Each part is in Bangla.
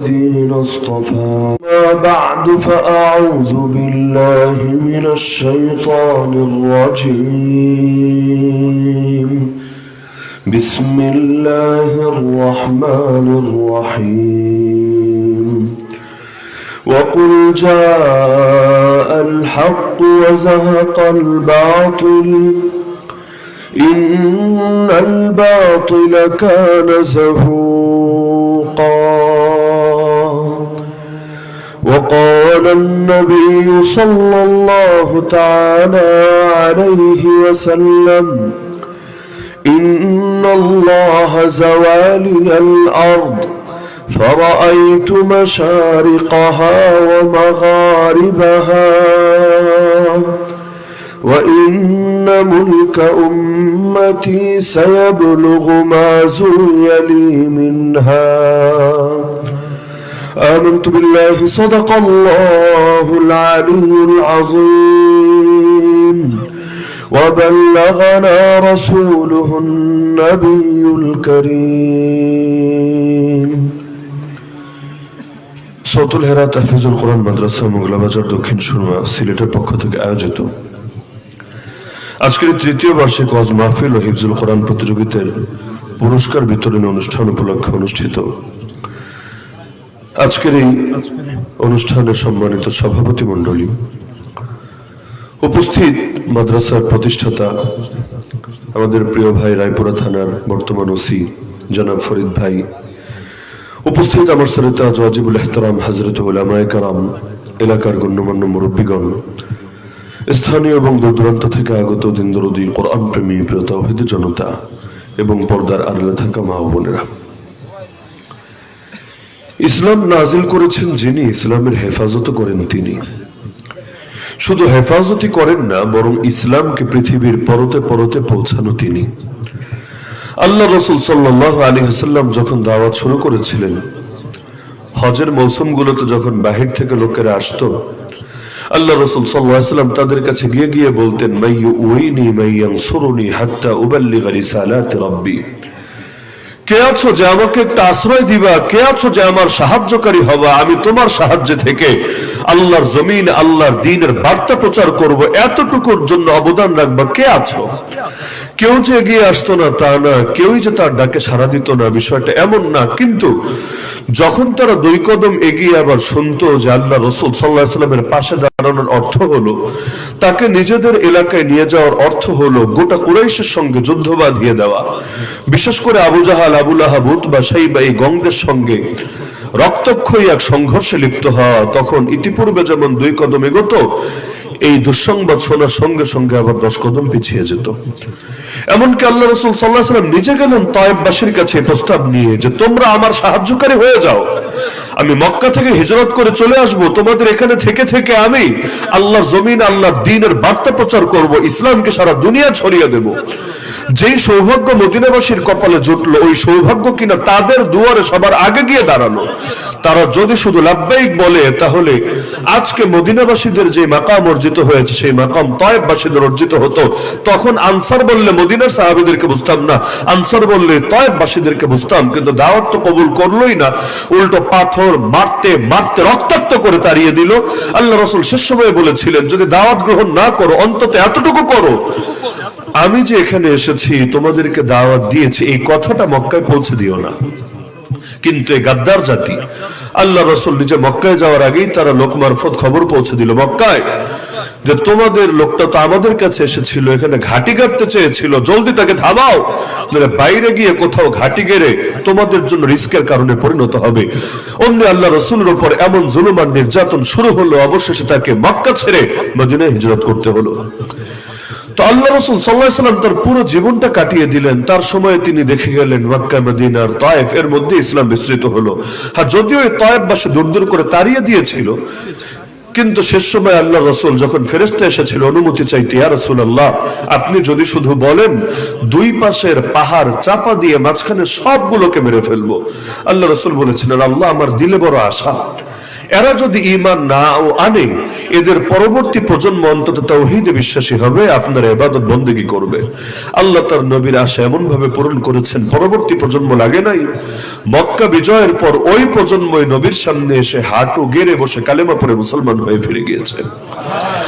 الذين اصطفى ما بعد فأعوذ بالله من الشيطان الرجيم بسم الله الرحمن الرحيم وقل جاء الحق وزهق الباطل إن الباطل كان زهوقا وقال النبي صلى الله تعالى عليه وسلم إن الله زوالي الأرض فرأيت مشارقها ومغاربها وإن ملك أمتي سيبلغ ما زوي لي منها آمنت بالله صدق الله العلي العظيم وبلغنا رسوله النبي الكريم সৌতুল হেরা তাহফিজুল কোরআন মাদ্রাসা মোগলাবাজার দক্ষিণ সুরমা সিলেটের পক্ষ থেকে আয়োজিত আজকের তৃতীয় বার্ষিক ওয়াজ মাহফিল ও হিফজুল কোরআন প্রতিযোগিতার পুরস্কার বিতরণী অনুষ্ঠান উপলক্ষে অনুষ্ঠিত। আজকের এই অনুষ্ঠানের সম্মানিত সভাপতি মণ্ডলী, উপস্থিত মাদ্রাসার প্রতিষ্ঠাতা আমাদের প্রিয় ভাই রায়পুরা থানার বর্তমান ওসি জনাব ফরিদ ভাই, উপস্থিত আমার শ্রোতা ওয়াজিবুল ইহতারাম হযরত উলামায়ে কেরাম, এলাকার গণ্যমান্য মুরব্বীগণ, স্থানীয় এবং দূরদূরান্ত থেকে আগত দিন দরদি কোরআন প্রেমী প্রিয় তাওহীদি জনতা এবং পর্দার আড়ালে থাকা মা ও বোনেরা, ইসলাম নাজিল করেছেন যিনি, ইসলামের হেফাজত করেন তিনি। শুধু হেফাজতই করেন না, বরং ইসলামকে পৃথিবীর পরতে পরতে পৌঁছানো তিনি। আল্লাহ রাসূল সাল্লাল্লাহু আলাইহি ওয়াসাল্লাম যখন দাওয়াত শুরু করেছিলেন, হজের মৌসুমগুলোতে যখন বাহির থেকে লোকেরা আসতো, আল্লাহ রাসূল সাল্লাল্লাহু আলাইহি ওয়াসাল্লাম তাদের কাছে গিয়ে গিয়ে বলতেন, মাইয়ুইনি মাইয়ানসুরুনি হাত্তা উবাল্লিগা রিসালাতি রাব্বি। কে আছো যে আমাকে একটা আশ্রয় দিবা, কে আছো যে আমার সাহায্যকারী হবা, আমি তোমার সাহায্যে থেকে আল্লাহর জমিন আল্লাহর দ্বীনের বার্তা প্রচার করব, এতটুকুর জন্য অবদান রাখবা, কে আছো? কেউ যে এগিয়ে আসতো না তা না, কেউই যে তার ডাকে সাড়া দিত না, বিষয়টা এমন না। কিন্তু যখন তারা দুই কদম এগিয়ে আবার শুনতো যে আল্লাহ রাসূল সাল্লাল্লাহু আলাইহি ওয়াসাল্লামের পাশে দাঁড়ানোর অর্থ হলো তাকে নিজেদের এলাকায় নিয়ে যাওয়ার অর্থ হলো গোটা কুরাইশের সঙ্গে যুদ্ধ বাঁধিয়ে দেওয়া, বিশেষ করে আবু জাহাল, আবু লাহাব, উতবা, শাইবা এই গঙ্গদের সঙ্গে রক্তক্ষয়ী এক সংঘর্ষে লিপ্ত হওয়া, তখন ইতিপূর্বে যেমন দুই কদম এগোত, এই দুঃসংবাদ শোনার সঙ্গে সঙ্গে আবার 10 কদম পিছিয়ে যেত। এমনকি আল্লাহ রাসূল সাল্লাল্লাহু আলাইহি ওয়াসাল্লাম নিজে গেলেন তায়েফবাসীর কাছে প্রস্তাব নিয়ে যে তোমরা আমার সাহায্যকারী হয়ে যাও, আমি মক্কা থেকে হিজরত করে চলে আসব, তোমাদের এখানে থেকে থেকে আমি আল্লাহর জমিন আল্লাহর দ্বীনের বার্তা প্রচার করব, ইসলামকে সারা দুনিয়া ছড়িয়ে দেব। যেই সৌভাগ্য মদিনাবাসীর কপালে জুটলো, ওই সৌভাগ্য কিনা তাদের দুয়ারে সবার আগে গিয়ে দাঁড়ালো। তারা যদি শুধু লাব্বাইক বলে, তাহলে আজকে মদিনাবাসীদের যে মাকাম অর্জিত হয়েছে সেই মাকাম তায়েফবাসীদের অর্জিত হতো। তখন আনসার বললে মদিনার সাহাবীদেরকে বুঝতাম না, আনসার বললে তায়েফবাসীদেরকে বুঝতাম, কিন্তু দাওয়াত তো কবুল করলোই না, উল্টো পাথর মারতে মারতে রক্তাক্ত করে তাড়িয়ে দিল। আল্লাহ রাসূল শেষ সময়ে বলেছিলেন, যদি দাওয়াত গ্রহণ না করো অন্তত এতটুকু করো, আমি যে এখানে এসেছি তোমাদেরকে দাওয়াত দিয়েছি, এই কথাটা মক্কায় পৌঁছে দিও না। কিন্তু এই গাদ্দার জাতি, আল্লাহ রাসূল নিজে মক্কায় যাওয়ার আগেই তারা লোক মারফত খবর পৌঁছে দিল মক্কায় যে তোমাদের লোকটা তো আমাদের কাছে এসেছিল, এখানে ঘাঁটি গাড়তে চেয়েছিল, জলদি তাকে থামাও, নইলে বাইরে গিয়ে কোথাও ঘাঁটি গেড়ে তোমাদের জন্য রিস্কের কারণে পরিণত হবে। অমনি আল্লাহ রাসূলের উপর এমন জুলুম আর নির্যাতন শুরু হলো, অবশেষে তাকে মক্কা ছেড়ে মদিনায় হিজরত করতে হলো। তো আল্লাহ রাসূল সাল্লাল্লাহু আলাইহি ওয়াসাল্লাম তার পুরো জীবনটা কাটিয়ে দিলেন। তার সময়ে তিনি দেখে গেলেন মক্কা, মদিনা আর তায়েফ এর মধ্যে ইসলাম বিস্তৃত হলো। হ্যাঁ, যদিও এই তায়েফবাসী দূর দূর করে তাড়িয়ে দিয়েছিল, কিন্তু শেষ সময় আল্লাহ রাসূল যখন ফেরেশতা এসেছিল অনুমতি চাইতে, ইয়া রাসূলুল্লাহ আপনি যদি শুধু বলেন দুই পাশের পাহাড় চাপা দিয়ে মাঝখানে সবগুলোকে মেরে ফেলবো। আল্লাহ রাসূল বলেছিলেন, আল্লাহ আমার দিলে বড় আশা, এরা যদি ঈমান না আনে, এদের পরবর্তী প্রজন্ম অন্তত তাওহীদে বিশ্বাসী হবে, আপনার ইবাদত বন্দেগী করবে। আল্লাহ তার নবীর আশা এমন ভাবে পূরণ করেছেন, পরবর্তী প্রজন্ম লাগে নাই। মক্কা বিজয়ের পর ওই প্রজন্মই নবীর সামনে এসে হাঁটু গেড়ে বসে কালেমা পড়ে মুসলমান হয়ে ফিরে গিয়েছে।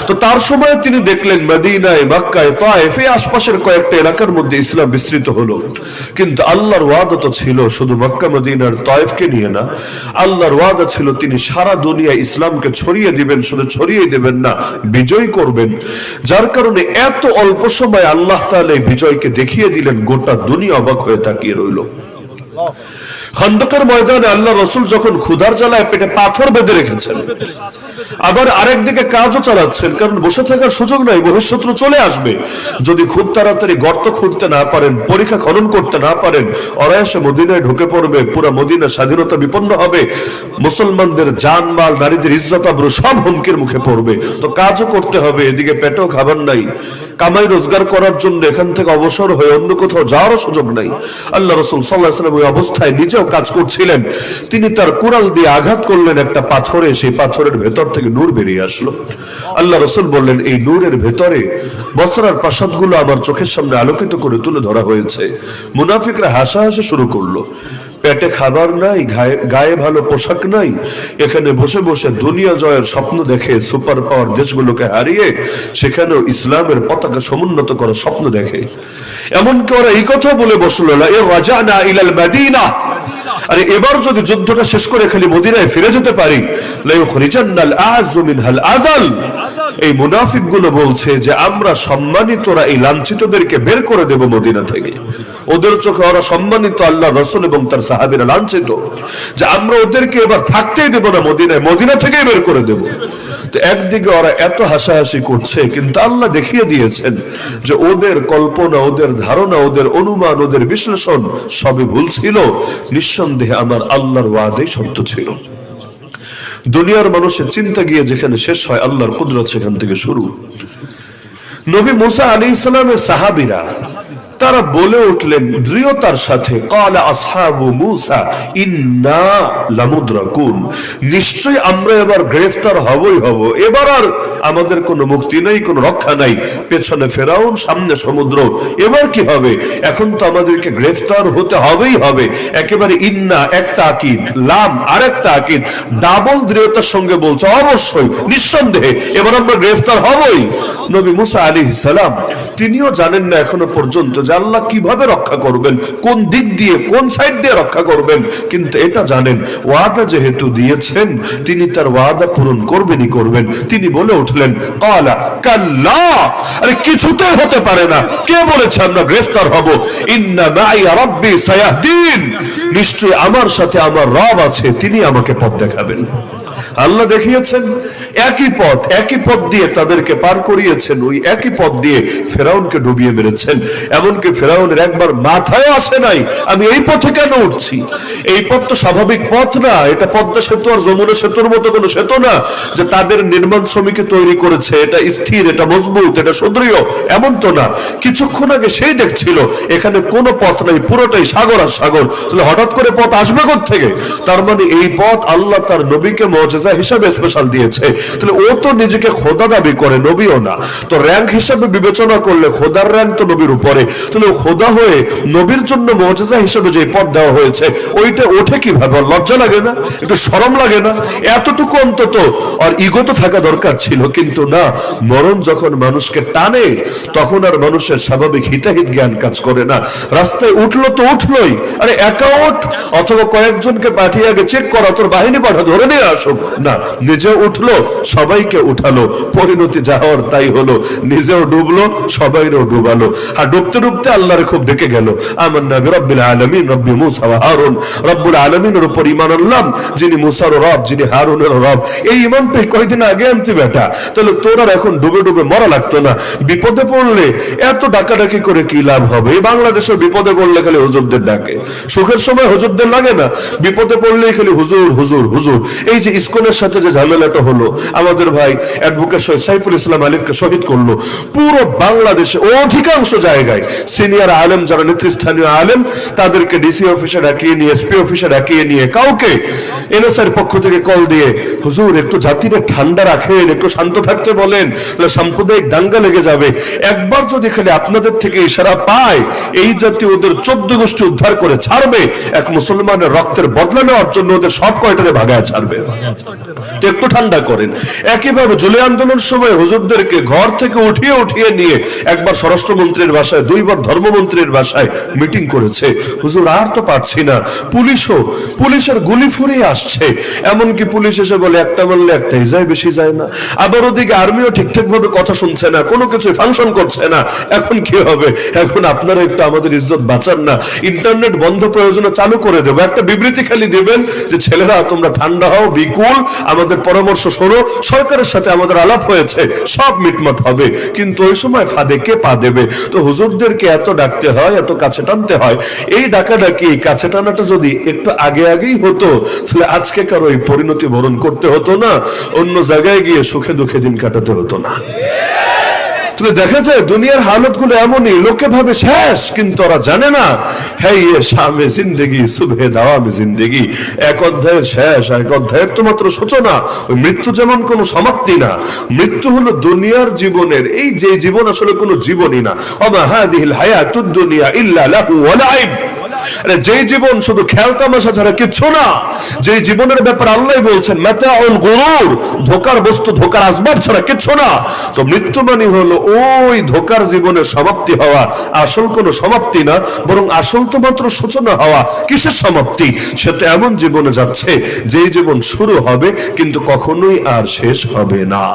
তো তার সময় তিনি দেখলেন মদিনায়, মক্কায়, তায়েফ, এই আশপাশের কয়েকটা এলাকার মধ্যে ইসলাম বিস্তৃত হলো। কিন্তু আল্লাহর ওয়াদা তো ছিল শুধু মক্কা মদিনার তায়েফকে নিয়ে না, আল্লাহর ওয়াদা ছিল তিনি সারা দুনিয়া ইসলামকে ছড়িয়ে দিবেন, শুধু ছড়িয়ে দিবেন না, বিজয় করবেন। যার কারণে এত অল্প সময় আল্লাহ তাআলা এই বিজয়কে দেখিয়ে দিলেন, গোটা দুনিয়া অবাক হয়ে তাকিয়ে রইল। খন্দকের ময়দানে আল্লাহ রাসূল যখন ক্ষুধার জ্বালায় পেটে পাথর বেঁধে রেখেছেন, আবার আরেকদিকে কাজও চালাচ্ছেন, কারণ বসে থাকার সুযোগ নাই, বহিঃশত্রু চলে আসবে। যদি খুব তাড়াতাড়ি গর্ত খুঁড়তে না পারেন, পরীক্ষা খনন করতে না পারেন, অনায়াসে মদিনায় ঢুকে পড়বে, পুরা মদিনার স্বাধীনতা বিপন্ন হবে, মুসলমানদের জানমাল, নারীদের ইজ্জত আবরু সব হুমকির মুখে পড়বে। তো কাজও করতে হবে, এদিকে পেটেও খাবার নাই, কামাই রোজগার করার জন্য এখান থেকে অবসর হয়ে অন্য কোথাও যাওয়ারও সুযোগ নাই। আল্লাহ রাসূল সাল্লাল্লাহু আলাইহি ওয়াসাল্লাম ওই অবস্থায় নিজেও কাজ করছিলেন। তিনি তার কুড়াল দিয়ে আঘাত করলেন একটা পাথরে, সেই পাথরের ভেতর থেকে নূর বেরিয়ে আসলো। আল্লাহ রাসূল বললেন, এই নূরের ভেতরে বসরার প্রাসাদগুলো আমার চোখের সামনে আলোকিত করে তুলে ধরা হয়েছে। মুনাফিকরা হাসাহাসি শুরু করলো। পেটে খাবার নাই, গায়ে ভালো পোশাক নাই, এখানে বসে বসে দুনিয়া জয়ের স্বপ্ন দেখে, সুপার পাওয়ার দেশগুলোকে হারিয়ে সেখানেও ইসলামের পতাকা সমুন্নত করার স্বপ্ন দেখে। এমনকি ওরা এই কথা বলে বসলো, লা রাজানা ইলাল মাদিনা, আরে এবার যদি যুদ্ধটা শেষ করে খালি মদিনায় ফিরে যেতে পারি, লা ইখরিজান্নাল আ'যু মিনহাল আযাল। এই মুনাফিকগুলো বলছে যে আমরা সম্মানিতরা এই লাঞ্ছিতদেরকে বের করে দেব মদিনা থেকে। ওদের চোখে ওরা সম্মানিত, আল্লাহ রাসূল এবং তার সাহাবীরা লাঞ্ছিত, যে আমরা ওদেরকে এবার থাকতেই দেব না মদিনায়, মদিনা থেকেই বের করে দেব। তো একদিকে ওরা এত হাসাহাসি করছে, কিন্তু আল্লাহ দেখিয়ে দিয়েছেন যে ওদের কল্পনা, ওদের ধারণা, ওদের অনুমান, ওদের বিশ্লেষণ সবই ভুল ছিল। নিঃসন্দেহে আমার আল্লাহর ওয়াদাই সত্য ছিল। দুনিয়ার মানুষের চিন্তা গিয়ে যেখানে শেষ হয়, আল্লাহর কুদরত সেখান থেকে শুরু। নবী মুসা আলাইহিস সালামের সাহাবীরা তারা বলে উঠলেন দৃঢ়তার সাথে, ক্বালা আসহাবু মূসা ইন্না লামুদরাকুন, নিশ্চয়ই আমরা এবার গ্রেফতার হবই হব, এবার আর আমাদের কোনো মুক্তি নেই, কোনো রক্ষা নাই। পেছনে ফেরাউন, সামনে সমুদ্র, এবার কি হবে? এখন তো আমাদেরকে গ্রেফতার হতে হবেই হবে। একেবারে ইন্না একটা আকিদ, লাম আরেকটা আকিদ, ডাবল দৃঢ়তার সঙ্গে বলছে অবশ্যই, নিঃসন্দেহে এবার আমরা গ্রেফতার হবই। নবী মুসা আলাইহিস সালাম তিনিও জানেন না এখনো পর্যন্ত যে আল্লাহ কিভাবে রক্ষা করবেন, কোন দিক দিয়ে, কোন সাইড দিয়ে রক্ষা করবেন, কিন্তু এটা জানেন ওয়াদা যেহেতু দিয়েছেন তিনি তার ওয়াদা পূরণ করবেনই করবেন। তিনি বলে উঠলেন, ক্বালা কাল্লা, আরে কিছুতে হতে পারে না, কে বলেছে আমরা গ্রেফতার হব? ইন্না মাই রাব্বি সায়াহদিন, নিশ্চয়ই আমার সাথে আমার রব আছে, তিনি আমাকে পথ দেখাবেন। আল্লাহ দেখিয়েছেন একই পথ দিয়ে তাদেরকে পার করিয়েছেন, ওই একই পথ দিয়ে ফেরাউনকে ডুবিয়ে মেরেছেন। এমনকি ফেরাউনের একবার মাথায় আসে নাই আমি এই পথে কেন উঠছি। এই পথ তো স্বাভাবিক পথ না, এটা পদ্মা সেতু আর যমুনা সেতুর মতো কোনো সেতু না যে তাদের নির্মাণ শ্রমিকে তৈরি করেছে, এটা স্থির, এটা মজবুত, এটা সুদৃঢ়, এমন তো না। কিছুক্ষণ আগে সেই দেখছিল এখানে কোনো পথ নাই, পুরোটাই সাগর আর সাগর। তাহলে হঠাৎ করে পথ আসবে কোত্থেকে? তার মানে এই পথ আল্লাহ তার নবীকে মুআজিজা হিসেবে স্পেশাল দিয়েছে। তাহলে ও তো নিজেকে খোদা দাবি করে, নবীও না। তো র্যাঙ্ক হিসেবে বিবেচনা করলে খোদার র্যাঙ্ক তো নবীর উপরে। তাহলে খোদা হয়ে নবীর জন্য মুআজিজা হিসেবে যে পথ দেওয়া হয়েছে ওইটা ওঠে কিভাবে? লজ্জা লাগে না? একটু শরম লাগে না? এতটুকু অন্তত আর ইগো তো থাকা দরকার ছিল, কিন্তু না। মরণ যখন মানুষকে টানে তখন আর মানুষের স্বাভাবিক হিতাহিত জ্ঞান কাজ করে না। রাস্তায় উঠলো তো উঠলোই, আরে একা ওঠ, অথবা কয়েকজনকে পাঠিয়ে আগে চেক করা, তোর বাহিনী পাঠা, ধরে নিয়ে আসুক না। নিজে উঠলো, সবাইকে উঠালো, পরিণতি যা হওয়ার তাই হলো। নিজেও ডুবলো, সবাইরও ডুবালো। আর ডুবতে ডুবতে আল্লাহরে খুব ডেকে গেল, আমান্না বিরাব্বিল আলামিন রব্বি মুসা ওয়া হারুন, রব্বুল আলামিনের উপর ঈমান আনলাম যিনি মুসার রব, যিনি হারুনের রব। এই ঈমান তো কয়েকদিন আগে আনতে বেটা, তাহলে তোর আর এখন ডুবে ডুবে মরা লাগতো না। বিপদে পড়লে এত ডাকাডাকি করে কি লাভ হবে? এই বাংলাদেশের বিপদে পড়লে খালি হুজুরদের ডাকে, সুখের সময় হুজুরদের লাগে না, বিপদে পড়লে খালি হুজুর হুজুর হুজুর। এই যে ইসকনের সাথে যে ঝামেলাটা হলো, আমাদের ভাই অ্যাডভোকেট শহীদ সাইফুল ইসলাম আলিফকে শহীদ করলো, পুরো বাংলাদেশে অধিকাংশ জায়গায় সিনিয়র আলেম যারা নেতৃস্থানীয় আলেম তাদেরকে ডিসি অফিসে ডাকিয়ে নিয়ে, এসপি অফিসে ডাকিয়ে নিয়ে, কাউকে এনএসআর পক্ষ থেকে কল দিয়ে, হুজুর একটু জাতিরে ঠান্ডা রাখেন, একটু শান্ত থাকতে বলেন, তাহলে সাম্প্রদায়িক দাঙ্গা লেগে যাবে। একবার যদি খালি আপনাদের থেকে ইশারা পায়, এই জাতি ওদের 14 গোষ্ঠী উদ্ধার করে ছাড়বে, এক মুসলমানের রক্তের বদলা নেওয়ার জন্য ওদের সব কয়টারে ভাগায় ছাড়বে। তো একটু ঠান্ডা করেন। একইভাবে জুলাই আন্দোলনের সময় হুজুরদেরকে ঘর থেকে উঠিয়ে উঠিয়ে নিয়ে একবার স্বরাষ্ট্রমন্ত্রীর বাসায়, দুইবার ধর্মমন্ত্রীর বাসায় মিটিং করেছে। হুজুর আর তো পারছি না, পুলিশের গুলি ফুরিয়ে আসছে, এমনকি পুলিশ এসে বলে একটা মারলে একটাই যায়, বেশি যায় না। আবার ওদিকে আর্মিও ঠিকঠাক ভাবে কথা শুনছে না, কোনো কিছু ফাংশন করছে না। এখন কি হবে? এখন আপনারা একটু আমাদের ইজ্জত বাঁচান না, ইন্টারনেট বন্ধ প্রয়োজনে চালু করে দেবো, একটা বিবৃতি খালি দেবেন যে ছেলেরা তোমরা ঠান্ডা হও, বিকুল, আমাদের পরামর্শ শোনো, সরকারের সাথে আমাদের আলাপ হয়েছে, সব মিটমাট হবে। কিন্তু ওই সময় ফাঁদে কে পা দেবে? তো হুজুরদেরকে এত ডাকতে হয়, এত কাছে টানতে হয়। এই ডাকাডাকি, কাছে টানাটা যদি একটু আগে আগেই হতো, তাহলে আজকে কারো এই পরিণতি বরণ করতে হতো না, অন্য জায়গায় গিয়ে সুখে দুঃখে দিন কাটাতে হতো না। দেখা যায় দুনিয়ার হালত গুলো এমনই, লোকে ভাবে শেষ, কিন্তু ওরা জানে না হ্যাঁ শামে জিন্দেগি সুবহে দাওয়ামে জিন্দেগি, এক অধ্যায়ের শেষ, এক অধ্যায়ের তো মাত্র সূচনা। ওই মৃত্যু যেমন কোনো সমাপ্তি না, মৃত্যু হলো দুনিয়ার জীবনের, এই যে জীবন আসলে কোনো জীবনই না। ওমা হাযিহিল হায়াতুদ দুনিয়া ইল্লা লাহু ওয়া লাইব, যে জীবন শুধু খেয়াল তামাশা ছাড়া কিচ্ছু না, যে জীবনের ব্যাপার আল্লাহ বলছেন মাতাউল গুরুর, ধোকার বস্তু, ধোকার আসবাব ছাড়া কিচ্ছু না। তো মৃত্যু মানে হলো ওই ধোকার জীবনের সমাপ্তি হওয়া, আসল কোনো সমাপ্তি না, বরং আসল তো মাত্র সূচনা হওয়া। কিসের সমাপ্তি? সেটা এমন জীবনে যাচ্ছে যে জীবন শুরু হবে কিন্তু কখনোই আর শেষ হবে না।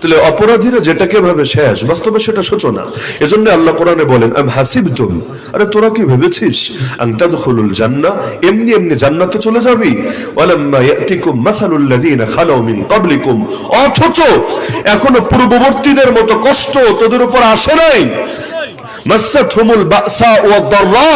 তাহলে অপরাধীরা যেটাকে ভাবে শেষ, বাস্তবে সেটা সূচনা। এজন্য আল্লাহ কোরআনে বলেন আম হাসিবতুম, আরে তোরা কি ভেবেছিস আন তাদখুলুল জান্নাহ, এমনি এমনি জান্নাতে চলে যাবি, ওয়ালাম্মা ইয়াতিকুম মাসালুল লাযিনা খালাউ মিন ক্বাবলিকুম, অথচ এখনো পূর্ববর্তীদের মতো কষ্ট তোদের উপর আসে নাই। মাসাতহুমুল বাসা ওয়াদ দাররা,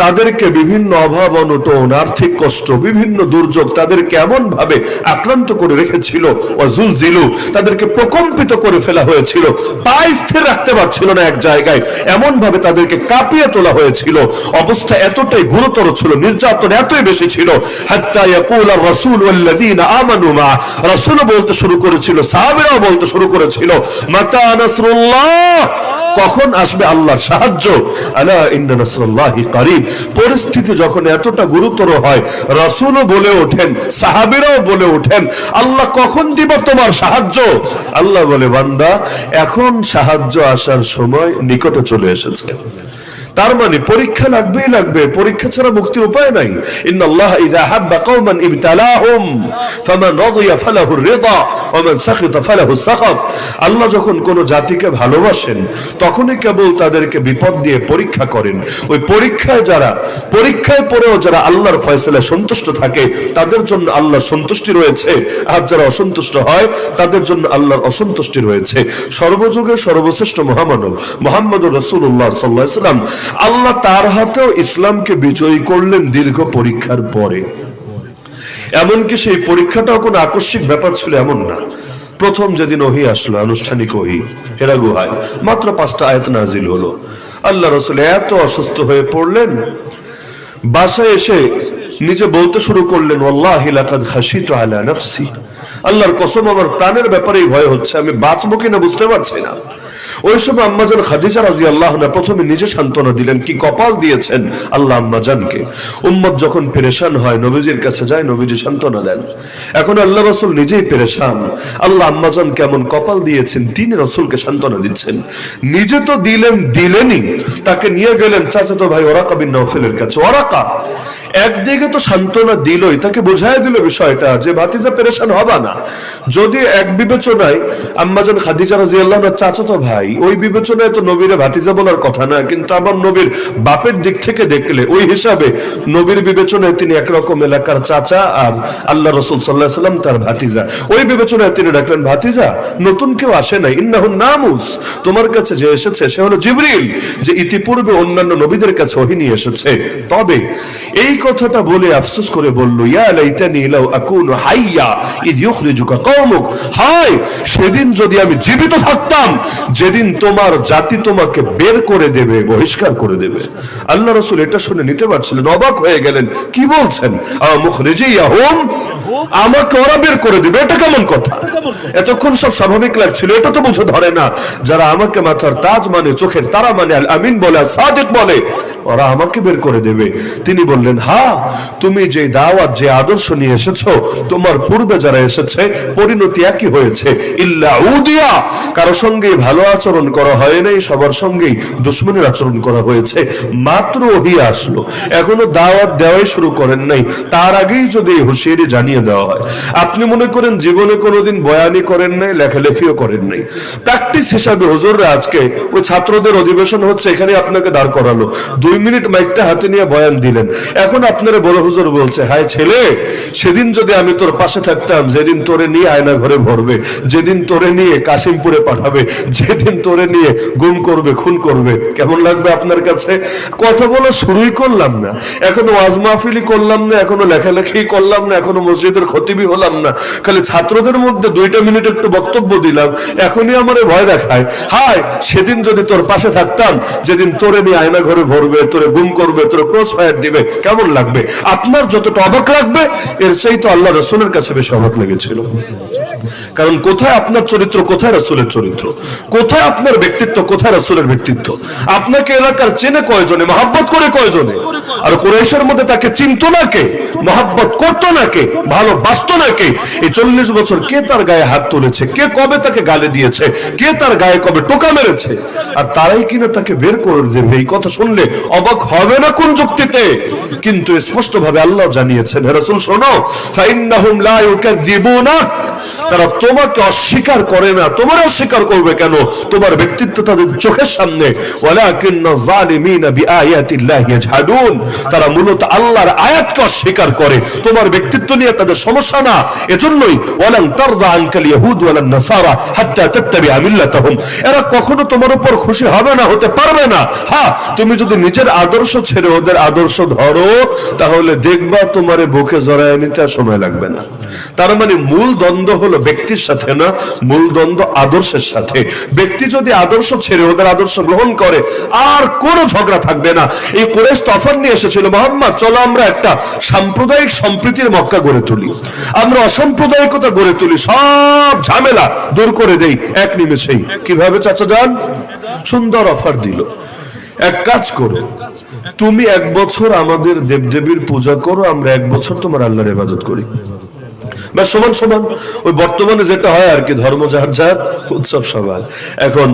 তাদেরকে বিভিন্ন অভাব অনটন, আর্থিক কষ্ট, বিভিন্ন দুর্যোগ তাদেরকে এমন ভাবে আক্রান্ত করে রেখেছিল, ওয়াজুলজিলু, তাদেরকে প্রকম্পিত করে ফেলা হয়েছিল, পায়ে স্থির রাখতে পারছিল না এক জায়গায়, এমন ভাবে তাদেরকে কাঁপিয়ে তোলা হয়েছিল। অবস্থা এতটাই গুরুতর ছিল, নির্যাতন এতই বেশি ছিল, হাত্তা ইয়াকুলার রাসূল ওয়াল্লাযীনা আমানু মা, রাসূল বলতে শুরু করেছিল, সাহাবীরাও বলতে শুরু করেছিল, মাতা নাসরুল্লাহ, কখন আসবে আল্লাহর সাহায্য, আলা ইন্না নাসরুল্লাহি কারীব। পরিস্থিতি যখন এতটা গুরুতর হয়, রাসূলও বলে ওঠেন, সাহাবীরাও বলে ওঠেন, আল্লাহ কখন দিব তোমার সাহায্য? আল্লাহ বলে, বান্দা এখন সাহায্য আসার সময় নিকটে চলে এসেছে। তার মানে পরীক্ষা লাগবেই লাগবে, পরীক্ষা ছাড়া মুক্তির উপায় নাই। ইন্নাল্লাহ ইযা হাব্বা কওমান ইবতালাহুম ফামান রাদিয়া ফালাহুর রিদা ওয়া মান সাখিতা ফালাহুস সাখাত। আল্লাহ যখন কোন জাতিকে ভালোবাসেন তখনই কেবল তাদেরকে বিপদ দিয়ে পরীক্ষা করেন। ওই পরীক্ষায় পড়েও যারা আল্লাহর ফয়সালায় সন্তুষ্ট থাকে তাদের জন্য আল্লাহর সন্তুষ্টি রয়েছে, আর যারা অসন্তুষ্ট হয় তাদের জন্য আল্লাহর অসন্তুষ্টি রয়েছে। সর্বযুগের সর্বশ্রেষ্ঠ মহামানব মুহাম্মদুর রাসূলুল্লাহ সাল্লাল্লাহু আলাইহি ওয়াসাল্লাম, আল্লাহ তার হাতেও ইসলামকে বিজয়ী করলেন দীর্ঘ পরীক্ষার পরে। এমনকি সেই পরীক্ষাটাও কোনো আকস্মিক ব্যাপার ছিল এমন না। প্রথম যেদিন ওহী আসলো, আনুষ্ঠানিক ওহী, হেরা গুহায় মাত্র 5টা আয়াত নাজিল হলো। আল্লাহ রাসূল এত অসুস্থ হয়ে পড়লেন, বাসায় এসে নিজে বলতে শুরু করলেন, ওয়াল্লাহি লাকাদ খাশিতু আলা নাফসি, আল্লাহর কসম আমার প্রাণের ব্যাপারেই ভয় হচ্ছে, আমি বাঁচবো কিনা বুঝতে পারছি না। ওই সময় আম্মাজান খাদিজা রাদিয়াল্লাহু আনহা প্রথমে নিজে সান্ত্বনা দিলেন, কি কপাল দিয়েছেন আল্লাহ আম্মাজানকে। উম্মত যখন পেরেশান হয় নবীজির কাছে যায়, নবীজি সান্ত্বনা দেন। এখন আল্লাহ রাসূল নিজেই পেরেশান, আল্লাহ আম্মাজান কেমন কপাল দিয়েছেন, তিনি রাসূলকে সান্ত্বনা দিচ্ছেন। নিজে তো দিলেনই, তাকে নিয়ে গেলেন চাচাতো ভাই ওরাকা বিন নওফেলের কাছে। ওরাকা একদিকে তো সান্ত্বনা দিলই, তাকে বোঝায় দিল বিষয়টা যে ভাতিজা পেরেশান হবা না। যদি এক বিবেচনায় আম্মাজান খাদিজা রাদিয়াল্লাহু আনহা চাচাতো ভাই, ওই বিবেচনায় তো নবীরে ভাতিজা বলার কথা না, কিন্তু আবার নবীর বাপের দিক থেকে দেখলে ওই হিসাবে নবীর বিবেচনায় তিনি একরকম এলাকার চাচা, আর আল্লাহ রাসূল সাল্লাল্লাহু আলাইহি ওয়াসাল্লাম তার ভাতিজা। ওই বিবেচনায় তিনি ডাকলেন, ভাতিজা নতুন কেউ আসে নাই, ইন্নাহুন নামুস, তোমার কাছে যে এসেছে সে হলো জিবরিল, যে ইতিপূর্বে অন্যান্য নবীদের কাছে ওহী নিয়ে এসেছে। তবে এই কথাটা বলে আফসোস করে বলল, ইয়া লাইতানি লাউ আকুনু হাইয়া ইয ইখরিজুকা কওমুক, হায় সেদিন যদি আমি জীবিত থাকতাম, যেদিন তোমার জাতি তোমাকে বের করে দেবে, বহিষ্কার করে দেবে। আল্লাহ রাসূল এটা শুনে নিতে পারছিলেন, অবাক হয়ে গেলেন, কি বলছেন? মুখরিজিয়াহুম, আমাকে ওরা বের করে দিবে, এটা কেমন কথা? এতক্ষণ সব স্বাভাবিক লাগছিল, এটা তো বুঝে ধরে না যারা আমাকে মাথার তাজ মানে, চোখের তারা মানে, আল আমিন বলে, সাদিক বলে, ওরা আমাকে বের করে দেবে। তিনি বললেন, হ্যাঁ, তুমি যে দাওয়াত, যে আদর্শ নিয়ে এসেছো, তোমার পূর্বে যারা এসেছে পরিণতি একই হয়েছে। ইল্লা উদিয়া, কারো সঙ্গে ভালো আচরণ করা হয় নাই, সবার সঙ্গেই দুশমনের আচরণ করা হয়েছে। মাত্র ওহী আসলো, এখনো দাওয়াত দেওয়াই শুরু করেন নাই, তার আগেই যদি হুঁশিয়ারি জানিয়ে দেওয়া হয়। আপনি মনে করেন জীবনে কোনোদিন বয়ানি করেন নাই, লেখালেখিও করেন নাই, প্র্যাকটিস হিসাবে হুজুররা আজকে ওই ছাত্রদের অধিবেশন হচ্ছে, এখানে আপনাকে দাঁড় করালো, 2 মিনিট মাইকটা হাতে নিয়ে বয়ান দিলেন, এখন আপনারা বড় হুজুর বলছে, হায় ছেলে, সেদিন যদি আমি তোর পাশে থাকতাম, যেদিন তোরে নিয়ে আয়না ঘরে ভরবে, যেদিন তোরে নিয়ে কাশিমপুরে পাঠাবে, যেদিন তোরে নিয়ে গুম করবে, খুন করবে, কেমন লাগবে আপনার কাছে? কথা বলা শুরুই করলাম না, এখনো ওয়াজ মাহফিলি করলাম না, এখনো লেখালেখি করলাম না, এখনো মসজিদের খতিবি হলাম না, খালি ছাত্রদের মধ্যে 2টা মিনিট একটু বক্তব্য দিলাম, এখনই আমারে ভয় দেখায়। হায় সেদিন যদি তোর পাশে থাকতাম, যেদিন তোরে নিয়ে আয়না ঘরে ভরবে, তোরে গুম করবে, তোরে ক্রস ফায়ার দিবে, কেমন লাগবে? আপনার যতটা অবাক লাগবে, এর চাইতে আল্লাহ রাসূলের কাছে বেশি অবাক লেগেছিল। কারণ কোথায় আপনার চরিত্র, কোথায় রাসূলের চরিত্র, কোথায় আপনার ব্যক্তিত্ব, কোথায় রাসূলের ব্যক্তিত্ব? আপনাকে এলাকার চেনে কয়জনে, মহব্বত করে কয়জনে? আর কুরাইশের মধ্যে তাকে চিনতো না কে, মহব্বত করতো না কে, ভালোবাসতো না কে? এই 40 বছর কে তার গায়ে হাত তুলেছে, কে কবে তাকে গালে দিয়েছে, কে তার গায়ে কবে টোকা মেরেছে, আর তারাই কিনা তাকে বের করে দেবে? এই কথা শুনলে অবাক হবে না কোন যুক্তিতে? কিন্তু স্পষ্ট ভাবে আল্লাহ জানিয়েছেন, হে রাসূল শোনো, ফাইন্নাহুম লা ইউকাযযিবুনাক, তারা তোমাকে অস্বীকার করে না। তোমার অস্বীকার করবে কেন? তোমার ব্যক্তিত্ব তাদের চোখের সামনে। ওয়ালাকিন্না যালিমিনা বিআয়াতিল্লাহি ইয়াজহাদুন, তারা মূলত আল্লাহর আয়াতকে অস্বীকার করে, তোমার ব্যক্তিত্ব নিয়ে তাদের সমস্যা না। এজন্যই ওয়ালান তারদা আনকাল ইয়াহুদ ওয়ালান নাসারা হাত্তা তাত্তাবিআ মিল্লাতাহুম, এরা কখনো তোমার উপর খুশি হবে না, হতে পারবে না। হ্যাঁ, তুমি যদি নিজের আদর্শ ছেড়ে ওদের আদর্শ ধরো, তাহলে দেখবা তোমারে বুকে জড়ায় নিতে আর সময় লাগবে না। তার মানে মূল দ্বন্দ্ব হলো ব্যক্তির সাথে না, মূল দ্বন্দ্ব আদর্শের সাথে। ব্যক্তি যদি আদর্শ ছেড়ে ওদের আদর্শ গ্রহণ করে, আর কোনো ঝগড়া থাকবে না। এই কুরাইশ তফার নিয়ে এসেছিল, মুহাম্মদ চলো আমরা একটা সাম্প্রদায়িক সম্প্রীতির মক্কা গড়ে তুলি, আমরা অসাম্প্রদায়িকতা গড়ে তুলি, সব ঝামেলা দূর করে দেই এক নিমেষেই। কিভাবে চাচা যান? সুন্দর অফার দিল, এক কাজ করো, তুমি 1 বছর আমাদের দেবদেবীর পূজা করো, আমরা 1 বছর তোমার আল্লাহর ইবাদত করি। বা সমান সমান ওই বর্তমানে যেটা হয় আর কি, ধর্ম যার যার, উৎসব সবার। এখন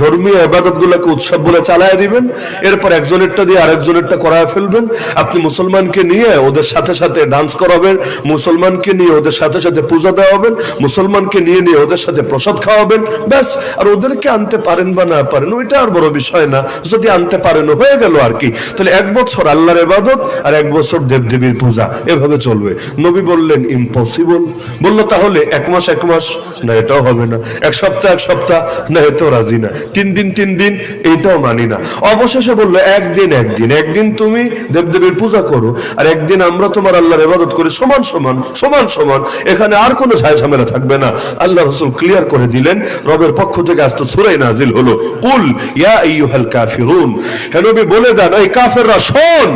ধর্মীয় ইবাদত গুলাকে উৎসব বলে চালায় দিবেন, এরপর একজনেরটা দিয়ে আরেকজনেরটা করায় ফেলবেন। আপনি মুসলমানকে নিয়ে ওদের সাথে সাথে ডান্স করাবেন, মুসলমানকে নিয়ে ওদের সাথে সাথে পূজা দেওয়াবেন, মুসলমানকে নিয়ে ওদের সাথে প্রসাদ খাওয়াবেন, ব্যাস। আর ওদেরকে আনতে পারেন বা না পারেন ওইটা আর বড় বিষয় না, যদি আনতে পারেন হয়ে গেল আর কি। তাহলে 1 বছর আল্লাহর ইবাদত আর 1 বছর দেবদেবীর পূজা, এভাবে চলবে। নবী বললেন ইম্পসিবল। বললো তাহলে 1 মাস 1 মাস, না এটাও হবে না। 1 সপ্তাহ 1 সপ্তাহ, না এটাও রাজি না। 3 দিন 3 দিন, এইটাও মানি না। অবশেষে বললো একদিন তুমি দেবদেবীর পূজা করো, আর একদিন আমরা তোমার আল্লাহর ইবাদত করি, সমান সমান সমান সমান, এখানে আর কোনো ঝামেলা থাকবে না। আল্লাহ রাসূল ক্লিয়ার করে দিলেন, রবের পক্ষ থেকে আজ তো সূরা নাজিল হলো, কুল ইয়া আইয়ুহাল কাফিরুন, হে নবী বলে দেন এই কাফেররা শোন,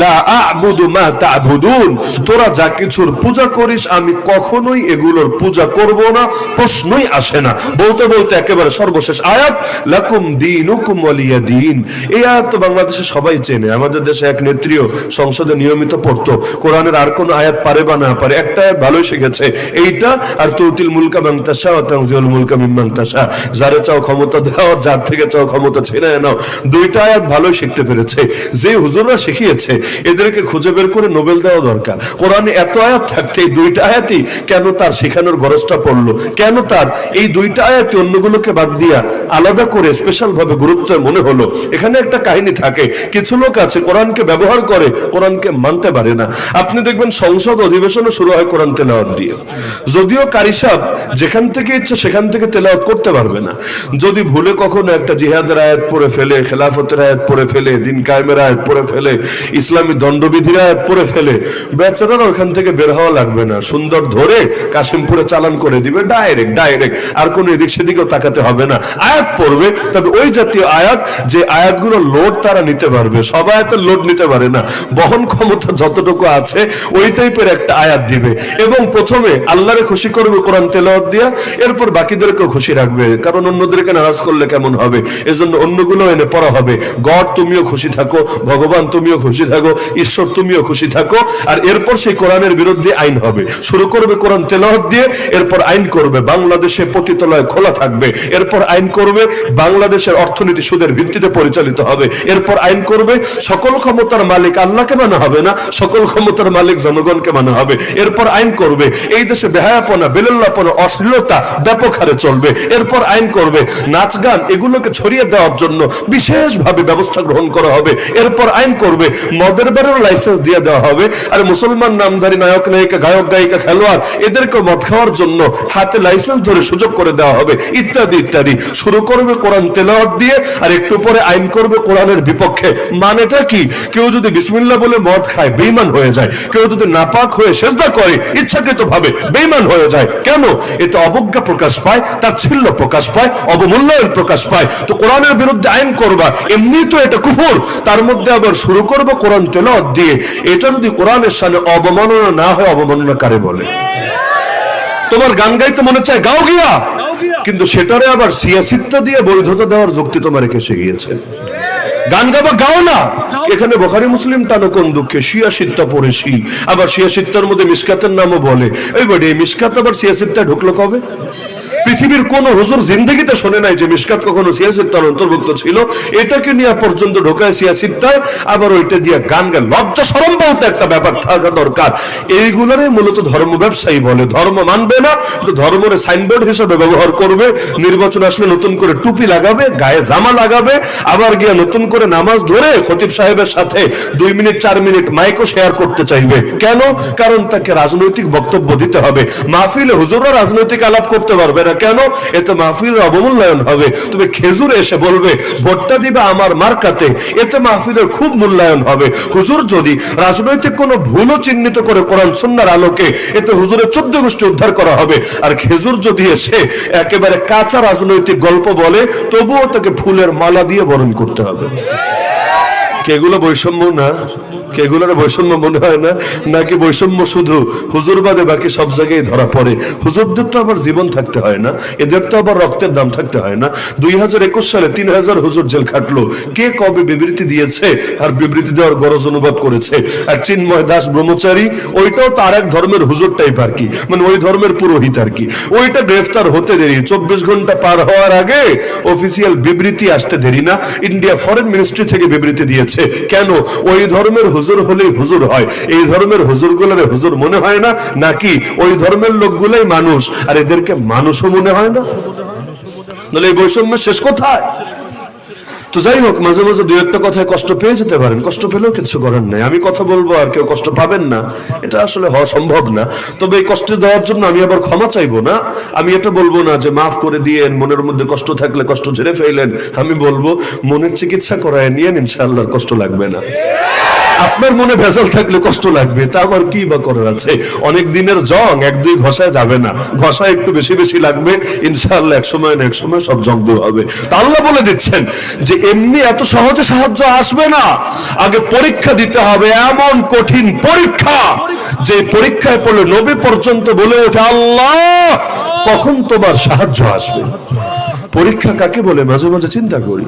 লা আ'বুদু মা তা'বুদুন, তোরা যা কিছুর পূজা করিস আমি কখনোই এগুলোর পূজা করব না, প্রশ্নই আসে না। বলতে বলতে একেবারে সর্বশেষ আয়াত, লাকুম দীনুকুম ওয়ালিয়া দীন। এই আয়াত তো বাংলাদেশে সবাই চেনে, আমাদের দেশে এক নেত্রীও সংসদে নিয়মিত পড়তো। কোরআনের আর কোন আয়াত পারে বা না পারে, একটা আয়াত ভালোই শিখেছে, এইটা আর তুতিল মুলকা মান তাশা ওয়া তানজিউল মুলকা মিম্মান তাশা, যারে চাও ক্ষমতা দাও, যার থেকে চাও ক্ষমতা ছিনিয়ে নাও। 2টা আয়াত ভালোই শিখতে পেরেছে। যে হুজুররা শিখিয়েছে এদেরকে খুঁজে বের করে নোবেল দেওয়া দরকার। কোরআনে এত আয়াত থাকতে এই 2টা আয়াত আয়াতই কেন তার শেখানোর গরজটা পড়লো, কেন তার এই দুইটা আয়াতে অন্যগুলোকে বাদ দিয়া আলাদা করে স্পেশাল ভাবে গুরুত্ব মনে হলো। এখানে একটা কাহিনী থাকে, কিছু লোক আছে কোরআনকে ব্যবহার করে, কোরআনকে মানতে পারে না। আপনি দেখবেন সংসদ অধিবেশনও শুরু হয় কোরআন তেলাওয়াত দিয়ে, যদিও কারি সাহেব যেখান থেকে ইচ্ছা সেখান থেকে তেলাওয়াত করতে পারবে না। যদি ভুলে কখনো একটা জিহাদের আয়াত পড়ে ফেলে, খেলাফতের আয়াত পড়ে ফেলে, দিন কায়েমের আয়াত পড়ে ফেলে, ইসলামী দণ্ডবিধির আয়াত পড়ে ফেলে, বেচারারা ওখান থেকে বের হওয়া লাগবে না, সুন্দর ধরে কাশিমপুরে চালান করে দিবে ডাইরেক্ট। আর কোনো এদিক সেদিকেও তাকাতে হবে না, আয়াত পড়বে। তবে ওই জাতীয় আয়াত যে আয়াতগুলো লোড তারা নিতে পারবে, সব আয়াতের লোড নিতে পারে না, বহন ক্ষমতা যতটুকু আছে ওই টাইপের একটা আয়াত দিবে। এবং প্রথমে আল্লাহরে খুশি করবে কোরআন তেলাওয়াত দিয়া, এরপর বাকিদেরকেও খুশি রাখবে, কারণ অন্যদেরকে নারাজ করলে কেমন হবে, এজন্য অন্যগুলো এনে পড়া হবে। গড তুমিও খুশি থাকো, ভগবান তুমিও খুশি থাকো, ঈশ্বর তুমিও খুশি থাকো। আর এরপর সেই কোরআনের বিরুদ্ধে আইন হবে। শুরু করবে কোরআন তেলাওয়াত দিয়ে, এরপর আইন করবে বাংলাদেশে পতিতালয় খোলা থাকবে, এরপর আইন করবে বাংলাদেশের অর্থনীতি সুদের ভিত্তিতে পরিচালিত হবে, এরপর আইন করবে সকল ক্ষমতার মালিক আল্লাহকে মানা হবে না, সকল ক্ষমতার মালিক জনগণকে মানা হবে। এরপর আইন করবে এই দেশে বেহায়াপনা, বেলল্লাপনা, অশ্লীলতা ব্যাপক হারে চলবে। এরপর আইন করবে নাচ গান এগুলোকে ছড়িয়ে দেওয়ার জন্য বিশেষভাবে ব্যবস্থা গ্রহণ করা হবে। এরপর আইন করবে মদের বারেও লাইসেন্স দিয়ে দেওয়া হবে, আর মুসলমান নামধারী নায়ক নায়িকা, গায়ক গায়িকা, খেলোয়াড় এদেরকে মদ খাওয়ার জন্য হাতে লাইসেন্স ধরে সুযোগ করে দেওয়া হবে, ইত্যাদি ইত্যাদি। শুরু করবে কোরআন তেলাওয়াত দিয়ে, আর একটু পরে আইন করবে কোরআনের বিপক্ষে। মানেটা কি? কেউ যদি বিসমিল্লাহ বলে মদ খায় বেঈমান হয়ে যায়, কেউ যদি নাপাক হয়ে সেজদা করে ইচ্ছাকৃত ভাবে বেঈমান হয়ে যায়। কেন? এতে অবজ্ঞা প্রকাশ পায়, তাচ্ছিল্য প্রকাশ পায়, অবমূল্যায়ন প্রকাশ পায়। তো কোরআনের বিরুদ্ধে আইন করবা, এমনি তো এটা কুফর, তার মধ্যে আবার শুরু করবো কোরআন তেলাওয়াত দিয়ে। এটা যদি কোরআনের সামনে অবমাননা না হয়, অবমাননা কারে বলে? তোমার গান গাইতে মনে চায়, গাও গিয়া, কিন্তু সেটারে আবার সিয়াসিত্তা দিয়ে বৈধতা দেওয়ার যুক্তি তোমার এসে গিয়েছে। গান গাবা, গাও না। এখানে বুখারী মুসলিম টানো কোন দুঃখে, সিয়াসিত্তা পড়েছি, আবার সিয়াসিত্তার মধ্যে মিশকাতের নামও বলে। এই মিশকাত আবার সিয়াসিত্তা ঢুকলো কবে? পৃথিবীর কোন হুজুর জিন্দেগিতে শোনে নাই যে মিশকাত কখনো সিয়াসিত্তার অন্তর্ভুক্ত ছিল। এটাকে নিয়ে পর্যন্ত ঢোকায় সিয়াসিত্তায়, আবার ওইটা দিয়ে গান গায়। লজ্জা শরম বলতে একটা ব্যাপার থাকা দরকার। এইগুলোরই মূলত ধর্ম ব্যবসায়ী বলে। ধর্ম মানবে না, ধর্মের সাইনবোর্ড হিসেবে ব্যবহার করবে। নির্বাচন আসলে নতুন করে টুপি লাগাবে, গায়ে জামা লাগাবে, আবার গিয়ে নতুন করে নামাজ ধরে খতিব সাহেবের সাথে 2 মিনিট 4 মিনিট মাইকও শেয়ার করতে চাইবে। কেন? কারণ তাকে রাজনৈতিক বক্তব্য দিতে হবে। মাহফিলে হুজুররা রাজনৈতিক আলাপ করতে পারবে না। কেন? এতে মাহফিলের অবমূল্যায়ন হবে। তবে খেজুর এসে বলবে ভোটটা দিবা আমার মার্কাতে, এতে মাহফিলের খুব মূল্যায়ন হবে। হুজুর যদি রাজনৈতিক কোনো ভুলও চিহ্নিত করে কোরআন সুন্নাহর আলোকে, এতে হুজুরের 14 গোষ্ঠী উদ্ধার করা হবে। আর খেজুর যদি এসে একেবারে কাঁচা রাজনৈতিক গল্প বলে, তবুও তাকে ফুলের মালা দিয়ে বরণ করতে হবে। কেগুলো বৈষম্য না? কেগুলোর বৈষম্য মনে হয় না? নাকি বৈষম্য শুধু হুজুর বাদে বাকি সব জায়গায় ধরা পড়ে? হুজুরদের তো আবার জীবন থাকতে হয় না, এদের তো আবার রক্তের দাম থাকতে হয় না? 2021 সালে 3000 হুজুর জেল খাটলো। কে কবে বিবৃতি দিয়েছে আর বিবৃতি দেওয়ার গরজ অনুভব করেছে? আর চিন্ময় দাস ব্রহ্মচারী, ওইটাও তো আর এক ধর্মের হুজুর টাইপ আর কি, মানে ওই ধর্মের পুরোহিত আর কি। ওইটা গ্রেফতার হতে দেরি, 24 ঘন্টা পার হওয়ার আগে অফিসিয়াল বিবৃতি আসতে দেরি না। ইন্ডিয়া ফরেন মিনিস্ট্রি থেকে বিবৃতি দিয়েছে। কেন? ওই ধর্মের হুজুর হলেই হুজুর হয়, এই ধর্মের হুজুরগুলোরে হুজুর মনে হয় না? নাকি ওই ধর্মের লোকগুলাই মানুষ আর এদেরকে মানুষও মনে হয় না? তাহলে এই বৈষম্যের শেষ কোথায়? তো যাই হোক, মাঝে মাঝে দুই একটা কথায় কষ্ট পেয়ে যেতে পারেন, কষ্ট পেলেও কিছু করার নাই। আমি কথা বলবো আর কেউ কষ্ট পাবেন না, এটা আসলে হওয়া সম্ভব না। তবে এই কষ্ট দেওয়ার জন্য আমি আবার ক্ষমা চাইবো না। আমি এটা বলবো না যে মাফ করে দিয়েন, মনের মধ্যে কষ্ট থাকলে কষ্ট ঝেড়ে ফেলেন। আমি বলবো মনের চিকিৎসা করায় নিয়েন, ইনশাআল্লাহ কষ্ট লাগবে না। আপনার মনে ভেজাল থাকলে কষ্ট লাগবে, তা আবার কি বা করার আছে? অনেক দিনের জং 1-2 ঘষায় যাবে না, ঘষায় একটু বেশি বেশি লাগবে, ইনশাআল্লাহ এক সময় না এক সময় সব জং দূর হবে। তা আল্লাহ বলে দিচ্ছেন যে এমনি এত সহজে সাহায্য আসবে না, আগে পরীক্ষা দিতে হবে, এমন কঠিন পরীক্ষা যে পরীক্ষায় পড়লে নবী পর্যন্ত বলে ওঠে আল্লাহ কখন তোমার সাহায্য আসবে। পরীক্ষা কাকে বলে মাঝে মাঝে চিন্তা করি।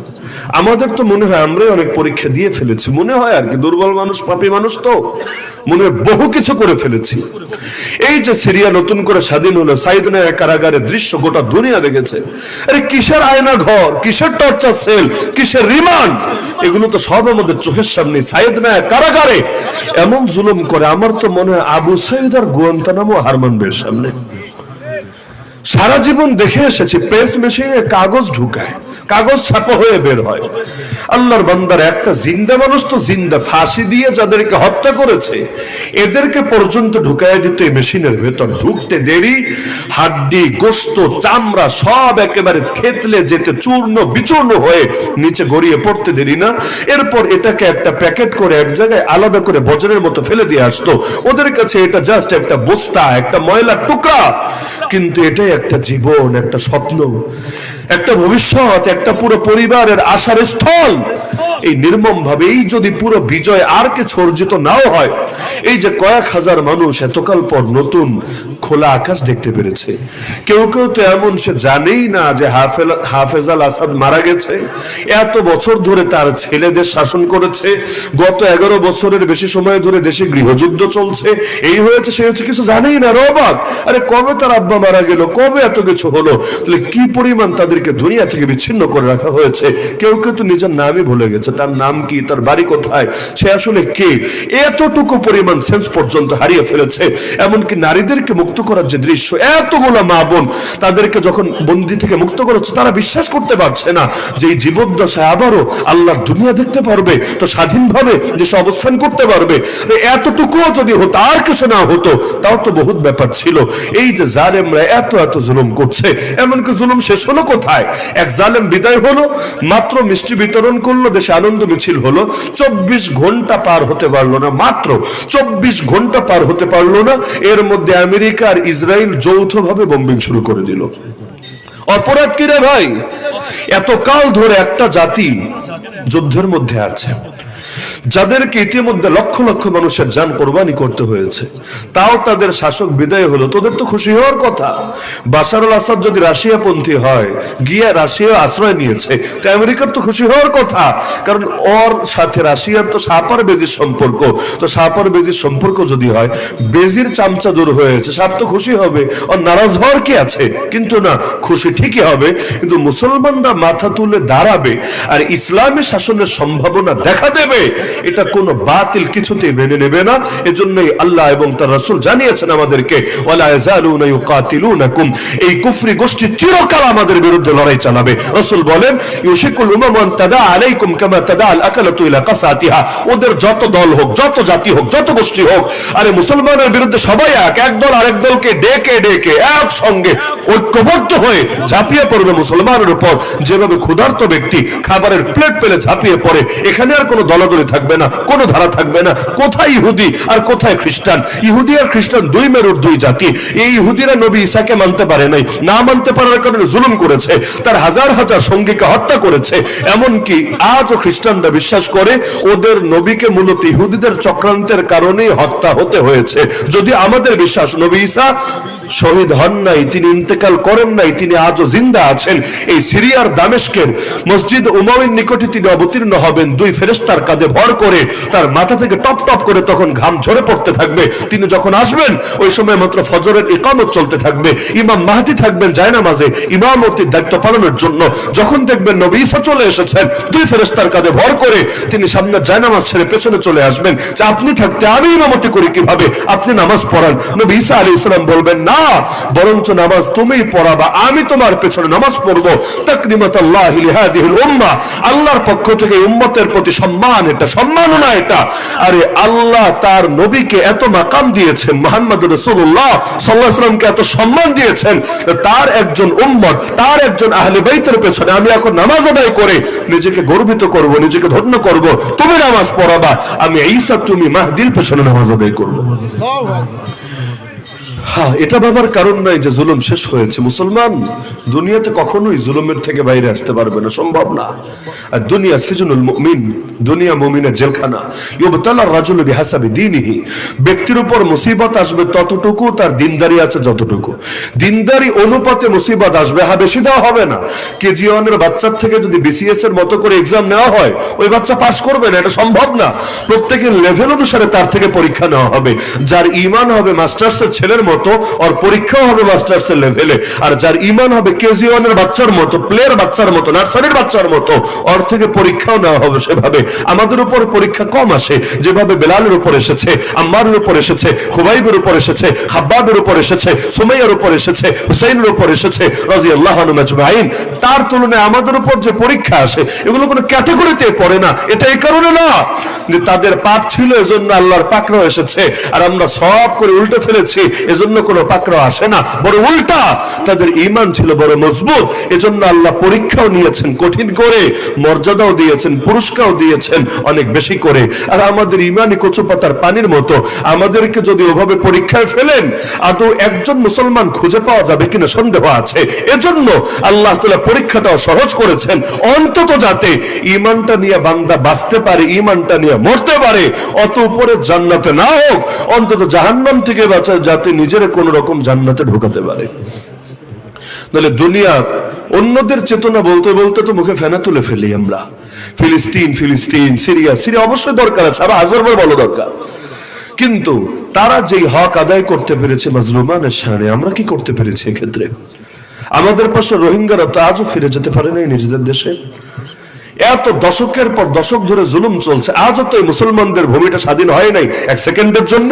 আমাদের তো মনে হয় আমরাই অনেক পরীক্ষা দিয়ে ফেলেছি, মনে হয় আর কি, দুর্বল মানুষ, পাপী মানুষ, তো মনে হয় বহু কিছু করে ফেলেছি। এই যে সিরিয়া নতুন করে স্বাধীন হলো, সাইদনা কারাগারের দৃশ্য গোটা দুনিয়া দেখেছে। আরে কিসের আয়না ঘর, কিসের টর্চার সেল, কিসের রিমান্ড, এগুলো তো সব আমাদের চোখের সামনে। সাইদনা কারাগারে এমন জুলুম করে, আমার তো মনে হয় আবু সাইদ আর গুয়ান্তানামো হার মানবে সামনে। সারা জীবন দেখে এসেছি, প্রেস মেশিনে কাগজ ঢুকায়, কাগজ ছাপা হয়ে বের হয়। আল্লাহর বান্দার একটা জিন্দা মানুষ তো জিন্দা, ফাঁসি দিয়ে যাদেরকে হত্যা করেছে এদেরকে পর্যন্ত ঢুকায় দিতে মেশিনের ভেতর। ঢুকতে দেরি, হাড্ডি, গোশত, চামড়া সব একেবারে থেতলে যেতে চূর্ণ বিচূর্ণ হয়ে নিচে গড়িয়ে পড়তে দেরি না। এরপর এটাকে একটা প্যাকেট করে এক জায়গায় আলাদা করে বজ্রের মতো ফেলে দিয়ে আসতো। ওদের কাছে এটা জাস্ট একটা বস্তা, একটা ময়লার টুকরা, কিন্তু এটাই একটা জীবন, একটা স্বপ্ন, একটা ভবিষ্যৎ, একটা পুরো পরিবারের আশার স্থল। এই নির্মম ভাবে এই যদি পুরো বিজয় আর কিছু অর্জিত নাও হয়, এই যে কয়েক হাজার মানুষ এতকাল পর নতুন খোলা আকাশ দেখতে পেরেছে। কেউ কেউ তো এমন, সে জানেই না যে হাফেজ আল আসাদ মারা গেছে। এত বছর ধরে তার ছেলেদের শাসন করেছে, গত 11 বছরের বেশি সময় ধরে দেশে গৃহযুদ্ধ চলছে, এই হয়েছে সে হচ্ছে, কিছু জানেই না। রবাক, আরে কবে তার আব্বা মারা গেল, কবে এত কিছু হলো, তাহলে কি পরিমাণ তাদেরকে দুনিয়া থেকে বিচ্ছিন্ন করে রাখা হয়েছে। কেউ কেউ তো নিজের নামই ভুলে গেছে, তার নাম কি, তার বাড়ি কোথায়, সে আসলে কে, এতটুকু পরিমাণ সেন্স পর্যন্ত হারিয়ে ফেলেছে। এমনকি নারীদেরকে মুক্ত করার যে দৃশ্য, এতগুলো মা বোন তাদেরকে যখন বন্দি থেকে মুক্ত করেছে, তারা বিশ্বাস করতে পারছে না যে এই জীবদ্দশায় আবারও আল্লাহর দুনিয়া দেখতে পারবে, তো স্বাধীনভাবে দেশে অবস্থান করতে পারবে। এতটুকুও যদি হতো, আর কিছু না হতো, তাও তো বহুত ব্যাপার ছিল। এই যে জালেমরা এত এত জুলুম করছে, এমনকি জুলুম শেষ হলো কোথায়? এক জালেম বিদায় হলো, মাত্র মিষ্টি বিতরণ করলো, দেশে আনন্দ মিছিল হলো, 24 ঘন্টা পার হতে পারলো না, মাত্র 24 ঘন্টা পার হতে পারলো না, এর মধ্যে আমেরিকা আর ইসরায়েল যৌথভাবে বোম্বিং শুরু করে দিল। অপরাধ কি রে ভাই? এতকাল ধরে একটা জাতি যুদ্ধের মধ্যে আছে, যাদেরকে ইতিমধ্যে লক্ষ লক্ষ মানুষের জান কোরবানি করতে হয়েছে, তাও তাদের শাসক বিদায় হলো। তোদের তো খুশি হওয়ার কথা। বাশার আল আসাদ যদি রাশিয়াপন্থী হয়, গিয়ে রাশিয়া আশ্রয় নিয়েছে, তো আমেরিকার তো খুশি হওয়ার কথা, কারণ ওর সাথে রাশিয়ার তো সাপার বেজির সম্পর্ক। তো সাপার বেজির সম্পর্ক যদি হয়, বেজির চামচা দূর হয়েছে, সাপ তো খুশি হবে, ওর নারাজ হওয়ার কি আছে? কিন্তু না, খুশি ঠিকই হবে, কিন্তু মুসলমানরা মাথা তুলে দাঁড়াবে আর ইসলামী শাসনের সম্ভাবনা দেখা দেবে, এটা কোনো বাতিল কিছুতেই মেনে নেবে না। এজন্যই আল্লাহ এবং তার রাসূল জানিয়েছেন আমাদেরকে, ওয়ালা ইয়াজালুনা ইউকাতিলুনাকুম, এই কুফরি গোষ্ঠী চিরকাল আমাদের বিরুদ্ধে লড়াই চালাবে। রাসূল বলেন, ইউশিকুল উমামান তাদা আলাইকুম কামা তাদা আল আকালাতু ইলা কাসাতিহা, ওদের যত দল হোক, যত জাতি হোক, যত গোষ্ঠী হোক, আরে মুসলমানের বিরুদ্ধে সবাই এক দল আরেক দলকে ডেকে ডেকে একসঙ্গে ঐক্যবদ্ধ হয়ে ঝাঁপিয়ে পড়বে মুসলমানের উপর, যেভাবে ক্ষুধার্ত ব্যক্তি খাবারের প্লেট পেলে ঝাঁপিয়ে পড়ে। এখানে আর কোনো দলাদলি থাকবে না, কোনো ধারা থাকবে না। কোথায় ইহুদি আর কোথায় খ্রিস্টান? ইহুদি আর খ্রিস্টান দুই মেরুর দুই জাতি। এই ইহুদিরা নবী ঈসাকে মানতে পারে নাই, না মানতে পারার কারণে জুলুম করেছে, তার হাজার হাজার সঙ্গীকে হত্যা করেছে। এমনকি আজও খ্রিস্টানরা বিশ্বাস করে ওদের নবীকে মূলত ইহুদিদের চক্রান্তের কারণেই হত্যা হতে হয়েছে। যদি আমাদের বিশ্বাস নবী ঈসা শহীদ হন নাই, তিনি ইন্তেকাল করেন নাই, তিনি আজও জিন্দা আছেন। এই সিরিয়ার দামেস্কের মসজিদ উমাইয়ার নিকটে তিনি অবতীর্ণ হবেন, দুই ফেরেশতার কাঁধে ভর করে, তার মাথা থেকে টপ টপ করে তখন ঘাম ঝরে পড়তে থাকবে। তিনি যখন আসবেন, ওই সময় মাত্র ফজরের ইকামত চলতে থাকবে, ইমাম মাহদী থাকবেন জায়নামাজে ইমামতির দায়িত্ব পালনের জন্য। যখন দেখবেন নবী ঈসা চলে এসেছেন, দুই ফেরেশতার কাঁধে ভর করে তিনি সামনে জায়নামাজ ছেড়ে পেছনে চলে আসবেন, যে আপনি থাকতে আমি ইমামতি করি কিভাবে, আপনি নামাজ পড়ান। নবী ঈসা আলাইহিস সালাম বলবেন, না, বরঞ্চ নামাজ তুমিই পড়াবা, আমি তোমার পেছনে নামাজ পড়বো। তাকরিমাতুল্লাহি লিহাদিহিল উম্মাহ, আল্লাহর পক্ষ থেকে উম্মতের প্রতি সম্মান, এটা সম্মাননা এটা। আরে আল্লাহ তার নবীকে এত মাকাম দিয়েছেন, মুহাম্মদুর রাসূলুল্লাহ সাল্লাল্লাহু আলাইহি ওয়াসাল্লামকে এত সম্মান দিয়েছেন, তার একজন উম্মত, তার একজন আহলে বাইতের পেছনে আমি এখন নামাজ আদায় করে নিজেকে গর্বিত করব, নিজেকে ধন্য করব। তুমি নামাজ পড়াবা, আমি ঈসা তুমি মাহদীর পেছনে নামাজ আদায় করব। এটা ভাবার কারণ নাই যে জুলুম শেষ হয়েছে। মুসলমান দুনিয়াতে কখনোই জুলুমের থেকে বাইরে আসতে পারবে না, সম্ভব না। আর দুনিয়া সিজনুল মুমিন, দুনিয়া মুমিনের জেলখানা। ইউবতালার রাজুলু বিহাসাবি দীনিহি, ব্যক্তির উপর মুসিবত আসবে ততটুকু তার দিনদারি আছে যতটুকু। দিনদারি অনুপাতে মুসিবত আসবে, বেশি দেওয়া হবে না। কেজি ওয়ানের বাচ্চার থেকে যদি বিসিএস এর মতো করে এক্সাম নেওয়া হয়, ওই বাচ্চা পাস করবে না, এটা সম্ভব না। প্রত্যেকের লেভেল অনুসারে তার থেকে পরীক্ষা নেওয়া হবে। যার ঈমান হবে মাস্টার্সের ছেলের মতো, ওর পরীক্ষাও হবে মাস্টার্সের লেভেলে। আর যার ঈমান হবে কেজি ওয়ানের বাচ্চার মতো, প্লেয়ার বাচ্চার মতো, নার্সারির বাচ্চার মতো, ওর থেকে পরীক্ষাও নেওয়া হবে সেভাবে। আমাদের উপর পরীক্ষা কম আসে, যেভাবে বেলালের উপর এসেছে, আম্মারের উপর এসেছে, খুবাইবের উপর এসেছে, খাব্বাবের উপর এসেছে, সুমাইয়ার উপর এসেছে, হুসাইনের উপর এসেছে রাদিয়াল্লাহু আনহুম আজমাইন। তার তুলনায় আমাদের উপর যে পরীক্ষা আসে, এগুলো কোনো ক্যাটাগরিতে পড়ে না। এটা এই কারণে না যে তাদের পাপ ছিল এজন্য আল্লাহর পাকড়াও এসেছে, আর আমরা সব করে উল্টে ফেলেছি এজন্য কোনো পাকড়াও আসে না। বড় উল্টা, তাদের ঈমান ছিল বড় মজবুত, এজন্য আল্লাহ পরীক্ষাও নিয়েছেন কঠিন করে, মর্যাদাও দিয়েছেন, পুরস্কারও দিয়েছেন অনেক বেশি করে। আর আমাদের ঈমানই কচু পাতার পানির মতো, আমাদেরকে যদি ওভাবে পরীক্ষায় ফেলেন, আদৌ একজন মুসলমান খুঁজে পাওয়া যাবে কিনা সন্দেহ আছে। এজন্য আল্লাহ তাআলা পরীক্ষাটাও সহজ করেছেন, অন্তত যাতে ঈমানটা নিয়ে বান্দা বাঁচতে পারে, ঈমানটা নিয়ে মরতে পারে। অত উপরে জান্নাতে না হোক, অন্তত জাহান্নাম থেকে বাঁচা, যাতে নিজের কোন রকম জান্নাতে ঢোকাতে পারে। তাহলে দুনিয়া অন্যদের চেতনা বলতে বলতে তো মুখে ফেনা তুলে ফেলি আমরা। ফিলিস্তিন, ফিলিস্তিন, সিরিয়া, সিরিয়া অবশ্যই দরকার আছে, আরো হাজারবার বলো দরকার। কিন্তু তারা যেই হক আদায় করতে পেরেছে মাজলুমানের শানে, আমরা কি করতে পেরেছি এক্ষেত্রে? আমাদের পাশে রোহিঙ্গারা তো আজও ফিরে যেতে পারে নাই নিজেদের দেশে। এত দশকের পর দশক ধরে জুলুম চলছে, আজও তো মুসলমানদের ভূমিটা স্বাধীন হয় নাই এক সেকেন্ডের জন্য।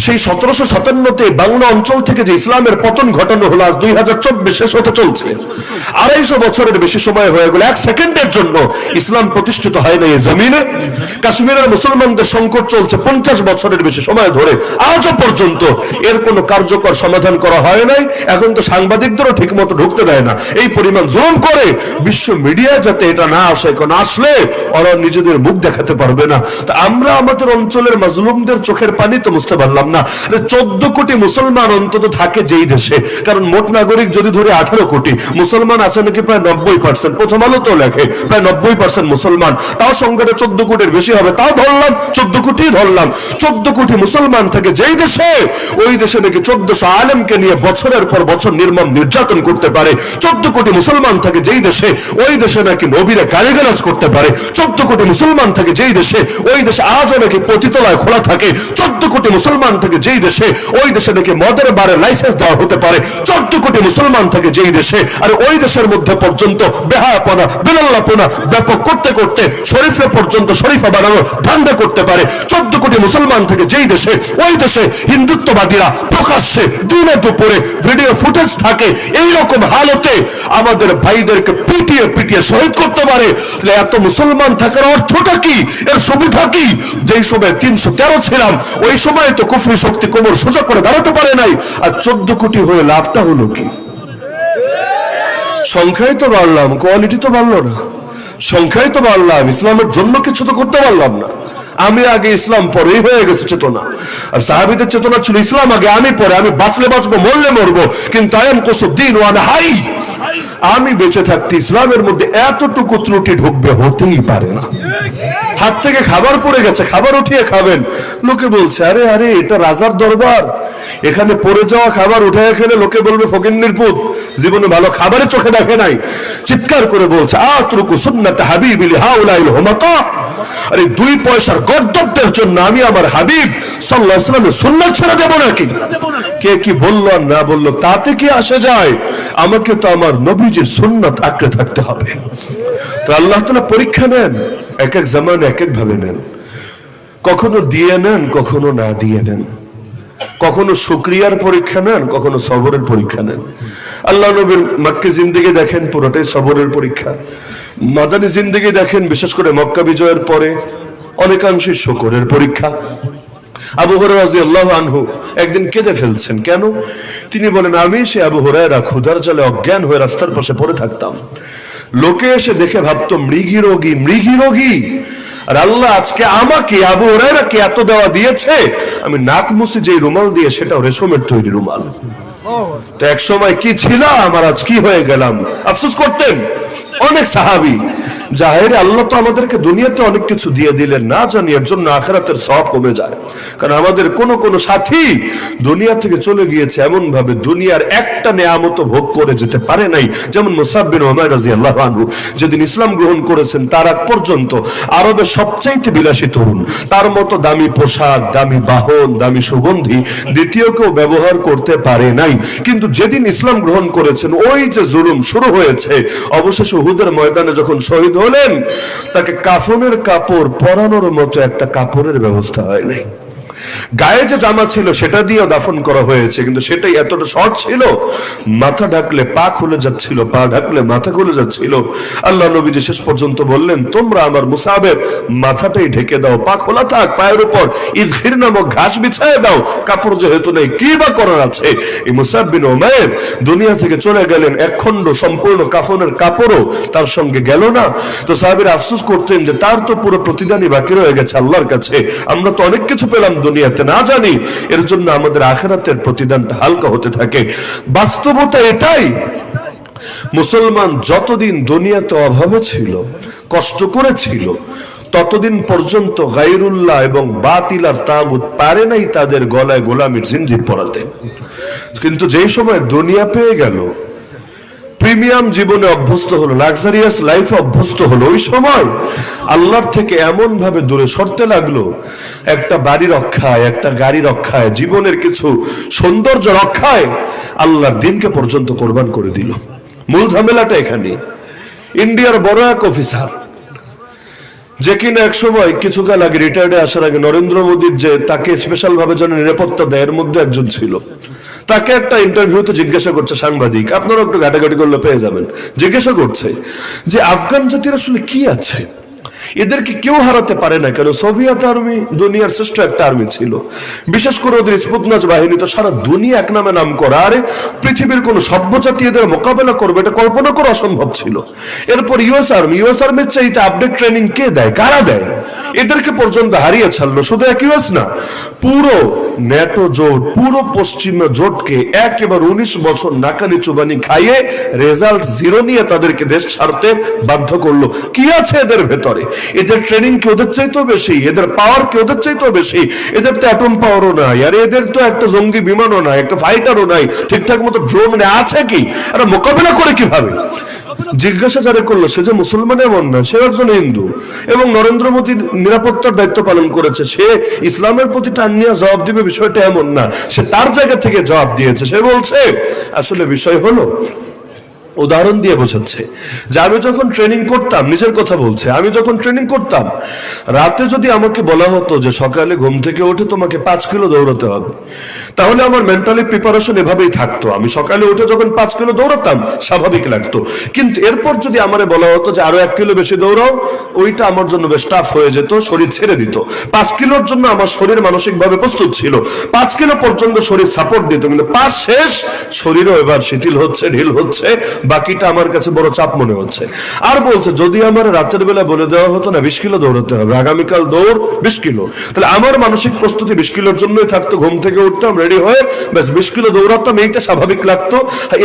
সেই 1757-তে বাংলা অঞ্চল থেকে যে ইসলামের পতন ঘটানো হলো, আজ 2024 শেষ হতে চলছে। 250 বছরের বেশি সময় হয়ে গেল, এক সেকেন্ডের জন্য ইসলাম প্রতিষ্ঠিত হয় না এই জমিনে। কাশ্মীরের মুসলমানদের সংকট চলছে 50 বছরের বেশি সময় ধরে, আজও পর্যন্ত এর কোনো কার্যকর সমাধান করা হয় নাই। এখন তো সাংবাদিকদেরও ঠিক মতো ঢুকতে দেয় না, এই পরিমাণ জুলুম করে। বিশ্ব মিডিয়ায় যাতে এটা না আসে, কারণ আসলে ওরা নিজেদের মুখ দেখাতে পারবে না। তা আমরা আমাদের অঞ্চলের মাজলুমদের চোখের পানি তো মুছতে পারলাম না। 14 কোটি মুসলমান অন্তত থাকে যেই দেশে, কারণ মোট নাগরিক যদি ধরে 18 কোটি, মুসলমান আছে নাকি প্রায় 90%। প্রথম আলো তো লেখে প্রায় 90% মুসলমান, তাও সংখ্যাটা 14 কোটির বেশি হবে, তাও ধরলাম 14 কোটি ধরলাম। 14 কোটি মুসলমান থাকে যেই দেশে, ওই দেশে নাকি 1400 আলেমকে নিয়ে বছরের পর বছর নির্মম নির্যাতন করতে পারে। 14 কোটি মুসলমান থাকে যেই দেশে, ওই দেশে নাকি নবীরা গালিগালাজ করতে পারে। 14 কোটি মুসলমান থাকে যেই দেশে, ওই দেশে আজও নাকি পতিতলায় খোলা থাকে। 14 কোটি মুসলমান থাকে যেই দেশে, ওই দেশে নাকি মদের বারে লাইসেন্স দেওয়া হতে পারে। 14 কোটি মুসলমান থাকে যেই দেশে, আর ওই দেশের মধ্যে পর্যন্ত বেহায়াপনা, বেলাল্লাপনা ব্যাপক করতে করতে শরীফে পর্যন্ত শরীফা বানানো ধান্দা করতে পারে। 14 কোটি মুসলমান থাকে যেই দেশে, ওই দেশে হিন্দুত্ববাদীরা প্রকাশ্যে দিনে দুপুরে ভিডিও ফুটেজ থাকে। এইরকম হালতে আমাদের ভাইদেরকে পিটিয়ে পিটিয়ে শহীদ করতে পারে। তাহলে এত মুসলমান থাকার অর্থটা কি, এর সুবিধা কি? যেই সময় 313 ছিলাম, ওই সময় তো কুফরি শক্তি কোমর সোজা করে দাঁড়াতে পারে নাই। আর 14 কোটি হয়ে লাভটা হলো কি? সংখ্যায় তো বাড়লাম, কোয়ালিটি তো বাড়লো না। সংখ্যায় তো বাড়লাম, ইসলামের জন্য কিছু তো করতে পারলাম না। আমি আগে, ইসলাম পরেই হয়ে গেছে চেতনা। আর সাহাবীদের চেতনা ছিল ইসলাম আগে, আমি পরে, আমি বাঁচলে বাঁচবো, মরলে মরবো, কিন্তু আয়াম কুসুদ্দিন ওয়ানা হাই, আমি বেঁচে থাকতে ইসলামের মধ্যে এতটুকু ত্রুটি ঢুকবে হতেই পারে না। হাত থেকে খাবার পড়ে গেছে, খাবার উঠিয়ে খাবেন, লোকে বলছে আরে আরে এটা রাজার দরবার, এখানে পড়ে যাওয়া খাবার উঠায় খেলে লোকে বলবে ফকিন্নির পুত, জীবনে ভালো খাবারে চোখে দেখে নাই। চিৎকার করে বলছে আতরুকু সুন্নাত হাবিবি লিহাউলাইল হুমাকা, আরে 2 পয়সার গর্দবদের জন্য আমি আমার হাবিব সাল্লাল্লাহু আলাইহি ওয়াসাল্লামের সুন্নাত ছেড়ে দেব নাকি? কে কি বললো আর না বললো তাতে কি আসে যায়? আমাকে তো আমার নবীজির সুন্নাত আঁকড়ে থাকতে হবে। তো আল্লাহ তাআলা পরীক্ষা নেন, এক এক জামানে এক এক ভাবে নেন। কখনো দিয়ে নেন, কখনো না দিয়ে নেন। কখনো শুকরিয়ার পরীক্ষা নেন, কখনো সবরের পরীক্ষা নেন। আল্লাহ নবীর মক্কা জিন্দেগি দেখেন, পুরোটাই সবরের পরীক্ষা। মাদানী জিন্দেগি দেখেন, বিশেষ করে মক্কা বিজয়ের পরে অনেকাংশে শুকরের পরীক্ষা। আবু হুরায়রা রাদিয়াল্লাহু আনহু একদিন কেঁদে ফেলছেন। কেন? তিনি বলেন আমি সে আবু হুরায়রা ক্ষুধার জালে অজ্ঞান হয়ে রাস্তার পাশে পড়ে থাকতাম। লোকে এসে দেখে ভাবতো মৃগী রোগী, মৃগী রোগী। আর আল্লাহ আজকে আমাকে আবু হুরায়রাকে এত দেওয়া দিয়েছে, আমি নাক মুছি যে রুমাল দিয়ে সেটাও রেশমের তৈরি রুমাল। তো এক সময় কি ছিলাম আর আজ কি হয়ে গেলাম, আফসোস করতেন অনেক সাহাবী। জাহেরে আল্লাহ তো আমাদেরকে দুনিয়াতে অনেক কিছু দিয়ে দিলেন, না জানি এর জন্য আখিরাতের সওয়াব কমে যায়। কারণ আমাদের কোন কোন সাথী দুনিয়া থেকে চলে গিয়েছে এমন ভাবে দুনিয়ার একটা নেয়ামত ভোগ করে যেতে পারে নাই। যেমন মুসআব বিন উমাইর রাদিয়াল্লাহু আনহু যেদিন ইসলাম গ্রহণ করেছেন তার আগ পর্যন্ত আরবের সবচাইতে বিলাসী তরুণ, তার মতো দামি পোশাক, দামি বাহন, দামি সুগন্ধি দ্বিতীয় কেউ ব্যবহার করতে পারে নাই। কিন্তু যেদিন ইসলাম গ্রহণ করেছেন ওই যে জুলুম শুরু হয়েছে, অবশেষে উহুদের ময়দানে যখন শহীদ হলেন, তাকে কাফনের কাপড় পরানোর মতো একটা কাপড়ের ব্যবস্থা হয় নাই। গায়ে যে জামা ছিল সেটা দিয়েও দাফন করা হয়েছে, কিন্তু সেটাই এতটা শর্ট ছিল, মাথা ঢাকলে পা খুলে যাচ্ছিল, পা ঢাকলে মাথা খুলে যাচ্ছিল। আল্লাহ নবীজি শেষ পর্যন্ত বললেন, তোমরা আমার মুসাবের মাথাটাই ঢেকে দাও, পা খোলা থাক, পায়ের উপর ইযখির নামক ঘাস বিছায় দাও, কাপড় যেহেতু নেই কি বা করার আছে। এই মুসআব বিন উমাইর দুনিয়া থেকে চলে গেলেন, এক খণ্ড সম্পূর্ণ কাফনের কাপড়ও তার সঙ্গে গেল না। তো সাহাবীরা আফসোস করতেন যে তার তো পুরো প্রতিদানই বাকি রয়ে গেছে আল্লাহর কাছে, আমরা তো অনেক কিছু পেলাম দুনিয়াতে, না জানি এর জন্য আমাদের আখিরাতের প্রতিদানটা হালকা হতে থাকে। বাস্তবতা এটাই, মুসলমান যতদিন দুনিয়াতে অভাবে ছিল, কষ্ট করেছিল, ততদিন পর্যন্ত গায়রুল্লাহ এবং বাতিল আর তাগুত পারে নাই তাদের গলায় গোলামির জিনজির পরাতে। কিন্তু যেই সময় দুনিয়া পেয়ে গেল, প্রিমিয়াম জীবনে অভ্যস্ত হলো, লাক্সারিয়াস লাইফে অভ্যস্ত হলো, ওই সময় আল্লাহর থেকে এমন ভাবে দূরে সরতে লাগলো, একটা বাড়ি রক্ষায়, একটা গাড়ি রক্ষায়, জীবনের কিছু সৌন্দর্য রক্ষায় আল্লাহর দিনকে পর্যন্ত কোরবান করে দিল। মূল ঝামেলাটা এখানে। ইন্ডিয়ার বড় এক অফিসার, যে কিনা এক সময় কিছুকাল আগে রিটায়ার্ডে আসার আগে নরেন্দ্র মোদীর যে তাকে স্পেশাল ভাবে যেন নিরাপত্তা দেয় এর মধ্যে একজন ছিল। তাকে একটা ইন্টারভিউতে জিজ্ঞাসা করছে সাংবাদিক, আপনারা একটু ঘাটাঘাটি করলে পেয়ে যাবেন, জিজ্ঞাসা করছে যে আফগান জাতির আসলে কি আছে, এদেরকে কেউ হারাতে পারে না কেন? সোভিয়েত আর্মি দুনিয়ার শ্রেষ্ঠ একটা আর্মি ছিল, বিশেষ করে ওদের স্পুতনাজ বাহিনী তো সারা দুনিয়া এক নামে নাম করা। আরে পৃথিবীর কোন সভ্য জাতি এদের মোকাবেলা করবে এটা কল্পনা করা অসম্ভব ছিল। এরপর ইউএস আর্মির চাইতে আপডেট ট্রেনিং কে দেয়, কারা দেয়? এদেরকে পর্যন্ত হারিয়ে ছাড়লো। শুধু এক ইউএস না, পুরো ন্যাটো জোট, পুরো পশ্চিমা জোটকে একেবারে 19 বছর নাকানি চুবানি খাইয়ে রেজাল্ট জিরো নিয়ে তাদেরকে দেশ ছাড়তে বাধ্য করলো। কি আছে এদের ভেতরে? এদের ট্রেনিং কি ওদের চাইতেও বেশি? এদের পাওয়ার কি ওদের চাইতেও বেশি? এদের তো অ্যাটম পাওয়ারও নাই, আর এদের তো একটা জঙ্গি বিমানও নাই, একটা ফাইটারও নাই, ঠিকঠাক মতো ড্রোন আছে কি? এরা মোকাবেলা করে কিভাবে? জিজ্ঞাসা যারা করলো, সে যে মুসলমান এমন না, সে একজন হিন্দু এবং নরেন্দ্র মোদীর নিরাপত্তার দায়িত্ব পালন করেছে, সে ইসলামের প্রতি টান নিয়ে জবাব দিবে বিষয়টা এমন না, সে তার জায়গা থেকে জবাব দিয়েছে। সে বলছে আসলে বিষয় হলো, উদাহরণ দিয়ে বোঝাচ্ছে যে আমি যখন ট্রেনিং করতাম, নিজের কথা বলছে, আমি যখন ট্রেনিং করতাম রাতে যদি আমাকে বলা হতো যে সকালে ঘুম থেকে উঠে তোমাকে 5 কিলো দৌড়াতে হবে, তাহলে আমার মেন্টালি প্রিপারেশন এভাবেই থাকতো। আমি সকালে উঠে যখন 5 কিলো দৌড়াতাম স্বাভাবিক লাগতো, কিন্তু এরপর যদি আমারে বলা হতো যে আরো 1 কিলো বেশি দৌড়াও, ওইটা আমার জন্য বেশ টাফ হয়ে যেত, শরীর ছেড়ে দিত। 5 কিলোর জন্য আমার শরীর মানসিকভাবে প্রস্তুত ছিল, 5 কিলো পর্যন্ত শরীর সাপোর্ট দিত, কিন্তু 5 শেষ শরীরও এবার শিথিল হচ্ছে, ঢিল হচ্ছে, বাকিটা আমার কাছে বড় চাপ মনে হচ্ছে। আর বলছে যদি আমার রাতের বেলা বলে দেওয়া হতো না 20 কিলো দৌড়াতে হবে, আগামীকাল দৌড় 20 কিলো, তাহলে আমার মানসিক প্রস্তুতি 20 কিলোর জন্যই থাকতো। ঘুম থেকে উঠতাম, রেডি হয়ে ব্যাস 20 কিলো দৌড়াতাম, এইটা স্বাভাবিক লাগতো।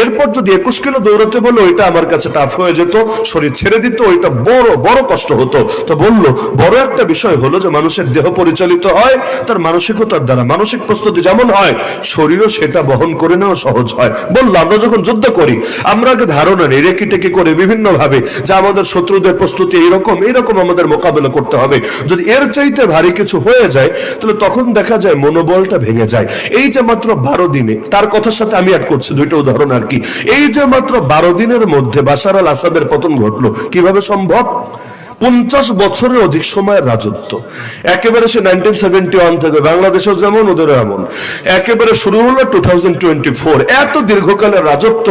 এরপর যদি 21 কিলো দৌড়াতে বলো, ওইটা আমার কাছে টাফ হয়ে যেত, শরীর ছেড়ে দিত, ওইটা বড় বড় কষ্ট হতো। তো বললো বড় একটা বিষয় হলো যে মানুষের দেহ পরিচালিত হয় তার মানসিকতার দ্বারা, মানসিক প্রস্তুতি যেমন হয় শরীরও সেটা বহন করে নেওয়া সহজ হয়। বললো আমরা যখন যুদ্ধ করি আমরা আগে ধারণা নেই, রেকি টেকি করে বিভিন্ন ভাবে যে আমাদের শত্রুদের প্রস্তুতি এইরকম এইরকম আমাদের মোকাবেলা করতে হবে। যদি এর চাইতে ভারী কিছু হয়ে যায় তাহলে তখন দেখা যায় মনোবলটা ভেঙে যায়। এই যে মাত্র 12 দিনে, তার কথার সাথে আমি অ্যাড করছি দুইটা উদাহরণ আর কি, এই যে মাত্র 12 দিনের মধ্যে বাশার আল আসাদের পতন ঘটলো, কিভাবে সম্ভব? 50 বছরের অধিক সময়ের রাজত্ব, একেবারে সে 1971 থেকে, বাংলাদেশেও যেমন ওদেরও এমন, একেবারে শুরু হলো 2024, এত দীর্ঘকালের রাজত্ব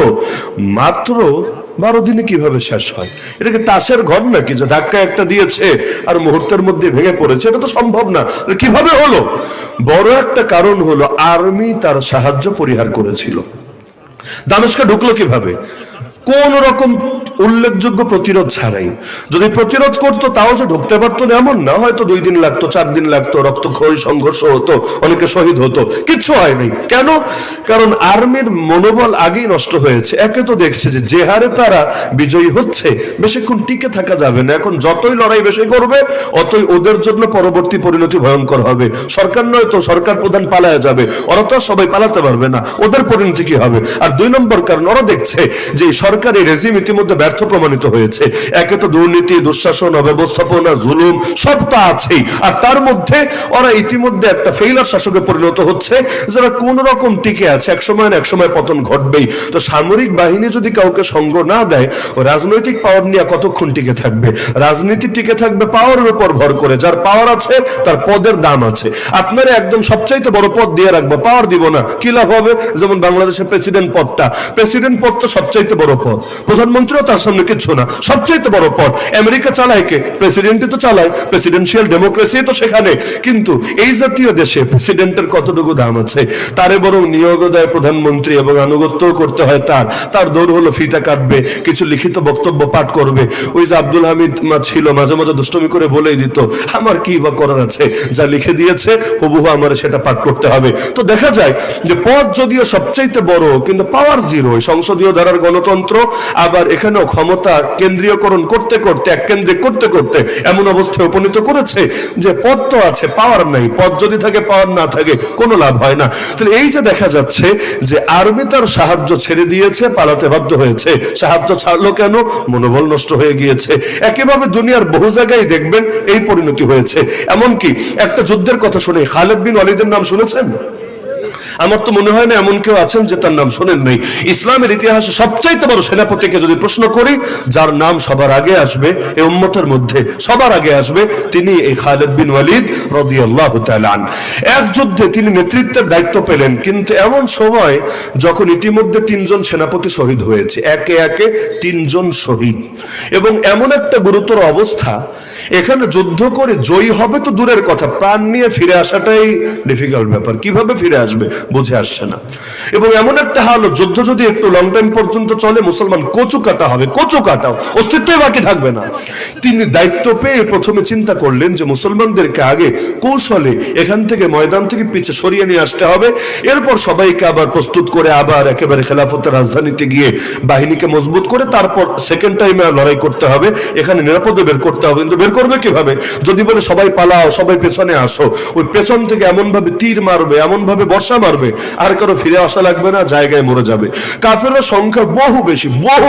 মাত্র 12 দিনে কিভাবে শেষ হয়? এটাকে তাসের ঘর নাকি যে ধাক্কা একটা দিয়েছে আর মুহূর্তের মধ্যে ভেঙে পড়েছে? এটা তো সম্ভব না। কিভাবে হলো? বড় একটা কারণ হলো আর্মি তার সাহায্য পরিহার করেছিল। দামেস্কে ঢুকলো কিভাবে? কোন রকম উল্লেখযোগ্য প্রতিরোধ ছাড়াই। যদি প্রতিরোধ করতো তাও যে ঢুকতে পারতো না এমন না, হয়তো 2 দিন লাগতো, 4 দিন লাগতো, রক্তক্ষয়ী সংঘর্ষ হতো, অনেকে শহীদ হতো, কিচ্ছু হয় নাই। কেন? কারণ আর্মির মনোবল আগেই নষ্ট হয়েছে। একে তো দেখছে যে হারে তারা বিজয়ী হচ্ছে, বেশিক্ষণ টিকে থাকা যাবে না। এখন যতই লড়াই বেশি করবে অতই ওদের জন্য পরবর্তী পরিণতি ভয়ঙ্কর হবে। সরকার নয় তো সরকার প্রধান পালায়া যাবে, ওরা তো সবাই পালাতে পারবে না, ওদের পরিণতি কি হবে? আর 2 নম্বর কারণ, ওরা দেখছে যে সরকারি রেজিম ইতিমধ্যে ব্যর্থ প্রমাণিত হয়েছে। একে তো দুর্নীতি, দুঃশাসন, অব্যবস্থাপনা, জুলুম সব তা আছেই, আর তার মধ্যে ওরা ইতিমধ্যে একটা ফেইলার শাসকে পরিণত হচ্ছে, যারা কোন রকম টিকে আছে, একসময় না একসময় পতন ঘটবেই। তো সামরিক বাহিনী যদি কাউকে সঙ্গ না দেয়, রাজনৈতিক পাওয়ার নিয়ে কতক্ষণ টিকে থাকবে? রাজনীতি টিকে থাকবে পাওয়ারের উপর ভর করে। যার পাওয়ার আছে তার পদের দাম আছে। আপনারা একদম সবচাইতে বড় পদ দিয়ে রাখবো, পাওয়ার দিব না, কি লাভ হবে? যেমন বাংলাদেশের প্রেসিডেন্ট পদটা সবচাইতে বড় পদ, প্রধানমন্ত্রীও তার সামনে কিছু না, সবচাইতে বড় পদ। আমেরিকা চালায় কে? প্রেসিডেন্টই তো চালায়, প্রেসিডেন্সিয়াল ডেমোক্রেসি তো সেখানে। কিন্তু এই জাতীয় দেশে প্রেসিডেন্টের কতটুকু দাম আছে? তারে বরং নিয়োগ দেয় প্রধানমন্ত্রী এবং আনুগত্য করতে হয় তার দৌড় হলো ফিতা কাটবে, কিছু লিখিত বক্তব্য পাঠ করবে। ওই যে আব্দুল হামিদ ছিল মাঝে মাঝে দুষ্টমি করে বলেই দিত, আমার কি বা করার আছে, যা লিখে দিয়েছে হুবহু আমার সেটা পাঠ করতে হবে। তো দেখা যায় যে পদ যদিও সবচাইতে বড়, কিন্তু পাওয়ার জিরো। সংসদীয় ধারার গণতন্ত্র, আবার এখানেও ক্ষমতা কেন্দ্রীয়করণ করতে করতে, এককেন্দ্রিক করতে করতে এমন অবস্থায় উপনীত করেছে যে পদ তো আছে, পাওয়ার নাই। পদ যদি থাকে, পাওয়ার না থাকে, কোনো লাভ হয় না। তাহলে এই যে দেখা যাচ্ছে যে আর্মি তার সাহায্য ছেড়ে দিয়েছে, পালাতে বাধ্য হয়েছে। সাহায্য ছাড়লো কেন? মনোবল নষ্ট হয়ে গিয়েছে। একইভাবে দুনিয়ার বহু জায়গায় দেখবেন এই পরিণতি হয়েছে। এমনকি একটা যুদ্ধের কথা শুনে, খালেদ বিন ওয়ালিদের নাম শুনেছেন? আমার তো মনে হয় না এমন কেউ আছেন যে তার নাম শোনেন নাই। ইসলামের ইতিহাসে সবচাইতে বড় সেনাপতিকে যদি প্রশ্ন করি, যার নাম সবার আগে আসবে এই উম্মতের মধ্যে, সবার আগে আসবে, তিনি এই খালেদ বিন ওয়ালিদ রাদিয়াল্লাহু তাআলা আনহু। এক যুদ্ধে তিনি নেতৃত্বের দায়িত্ব পেলেন, কিন্তু এমন সময় যখন ইতিমধ্যে 3 জন সেনাপতি শহীদ হয়েছে, একে একে 3 জন শহীদ, এবং এমন একটা গুরুতর অবস্থা, এখানে যুদ্ধ করে জয়ী হবে তো দূরের কথা, প্রাণ নিয়ে ফিরে আসাটাই ডিফিকাল্ট ব্যাপার। কিভাবে ফিরে আসবে বুঝে আসছে না। এবং এমন একটা হাল, যুদ্ধ যদি একটু লং টাইম পর্যন্ত চলে, মুসলমান কচু কাটা হবে, কচু কাটাও, অস্তিত্বই বাকি থাকবে না। তিনি দায়িত্ব পেয়ে প্রথমে চিন্তা করলেন যে মুসলমানদেরকে আগে কৌশলে এখান থেকে, ময়দান থেকে পিছে সরিয়ে নিয়ে আসতে হবে। এরপর সবাইকে আবার প্রস্তুত করে আবার একেবারে খেলাফতের রাজধানীতে গিয়ে বাহিনীকে মজবুত করে তারপর সেকেন্ড টাইমে লড়াই করতে হবে, এখানে নিরাপদে বের করতে হবে। কিন্তু বের করবে কিভাবে? যদি বলে সবাই পালাও, সবাই পেছনে আসো, ওই পেছন থেকে এমন ভাবে তীর মারবে, এমন ভাবে বর্ষা মারবে, আর কারো ফিরে আসা লাগবে না, জায়গায় মরে যাবে। কাফেরের সংখ্যা বহু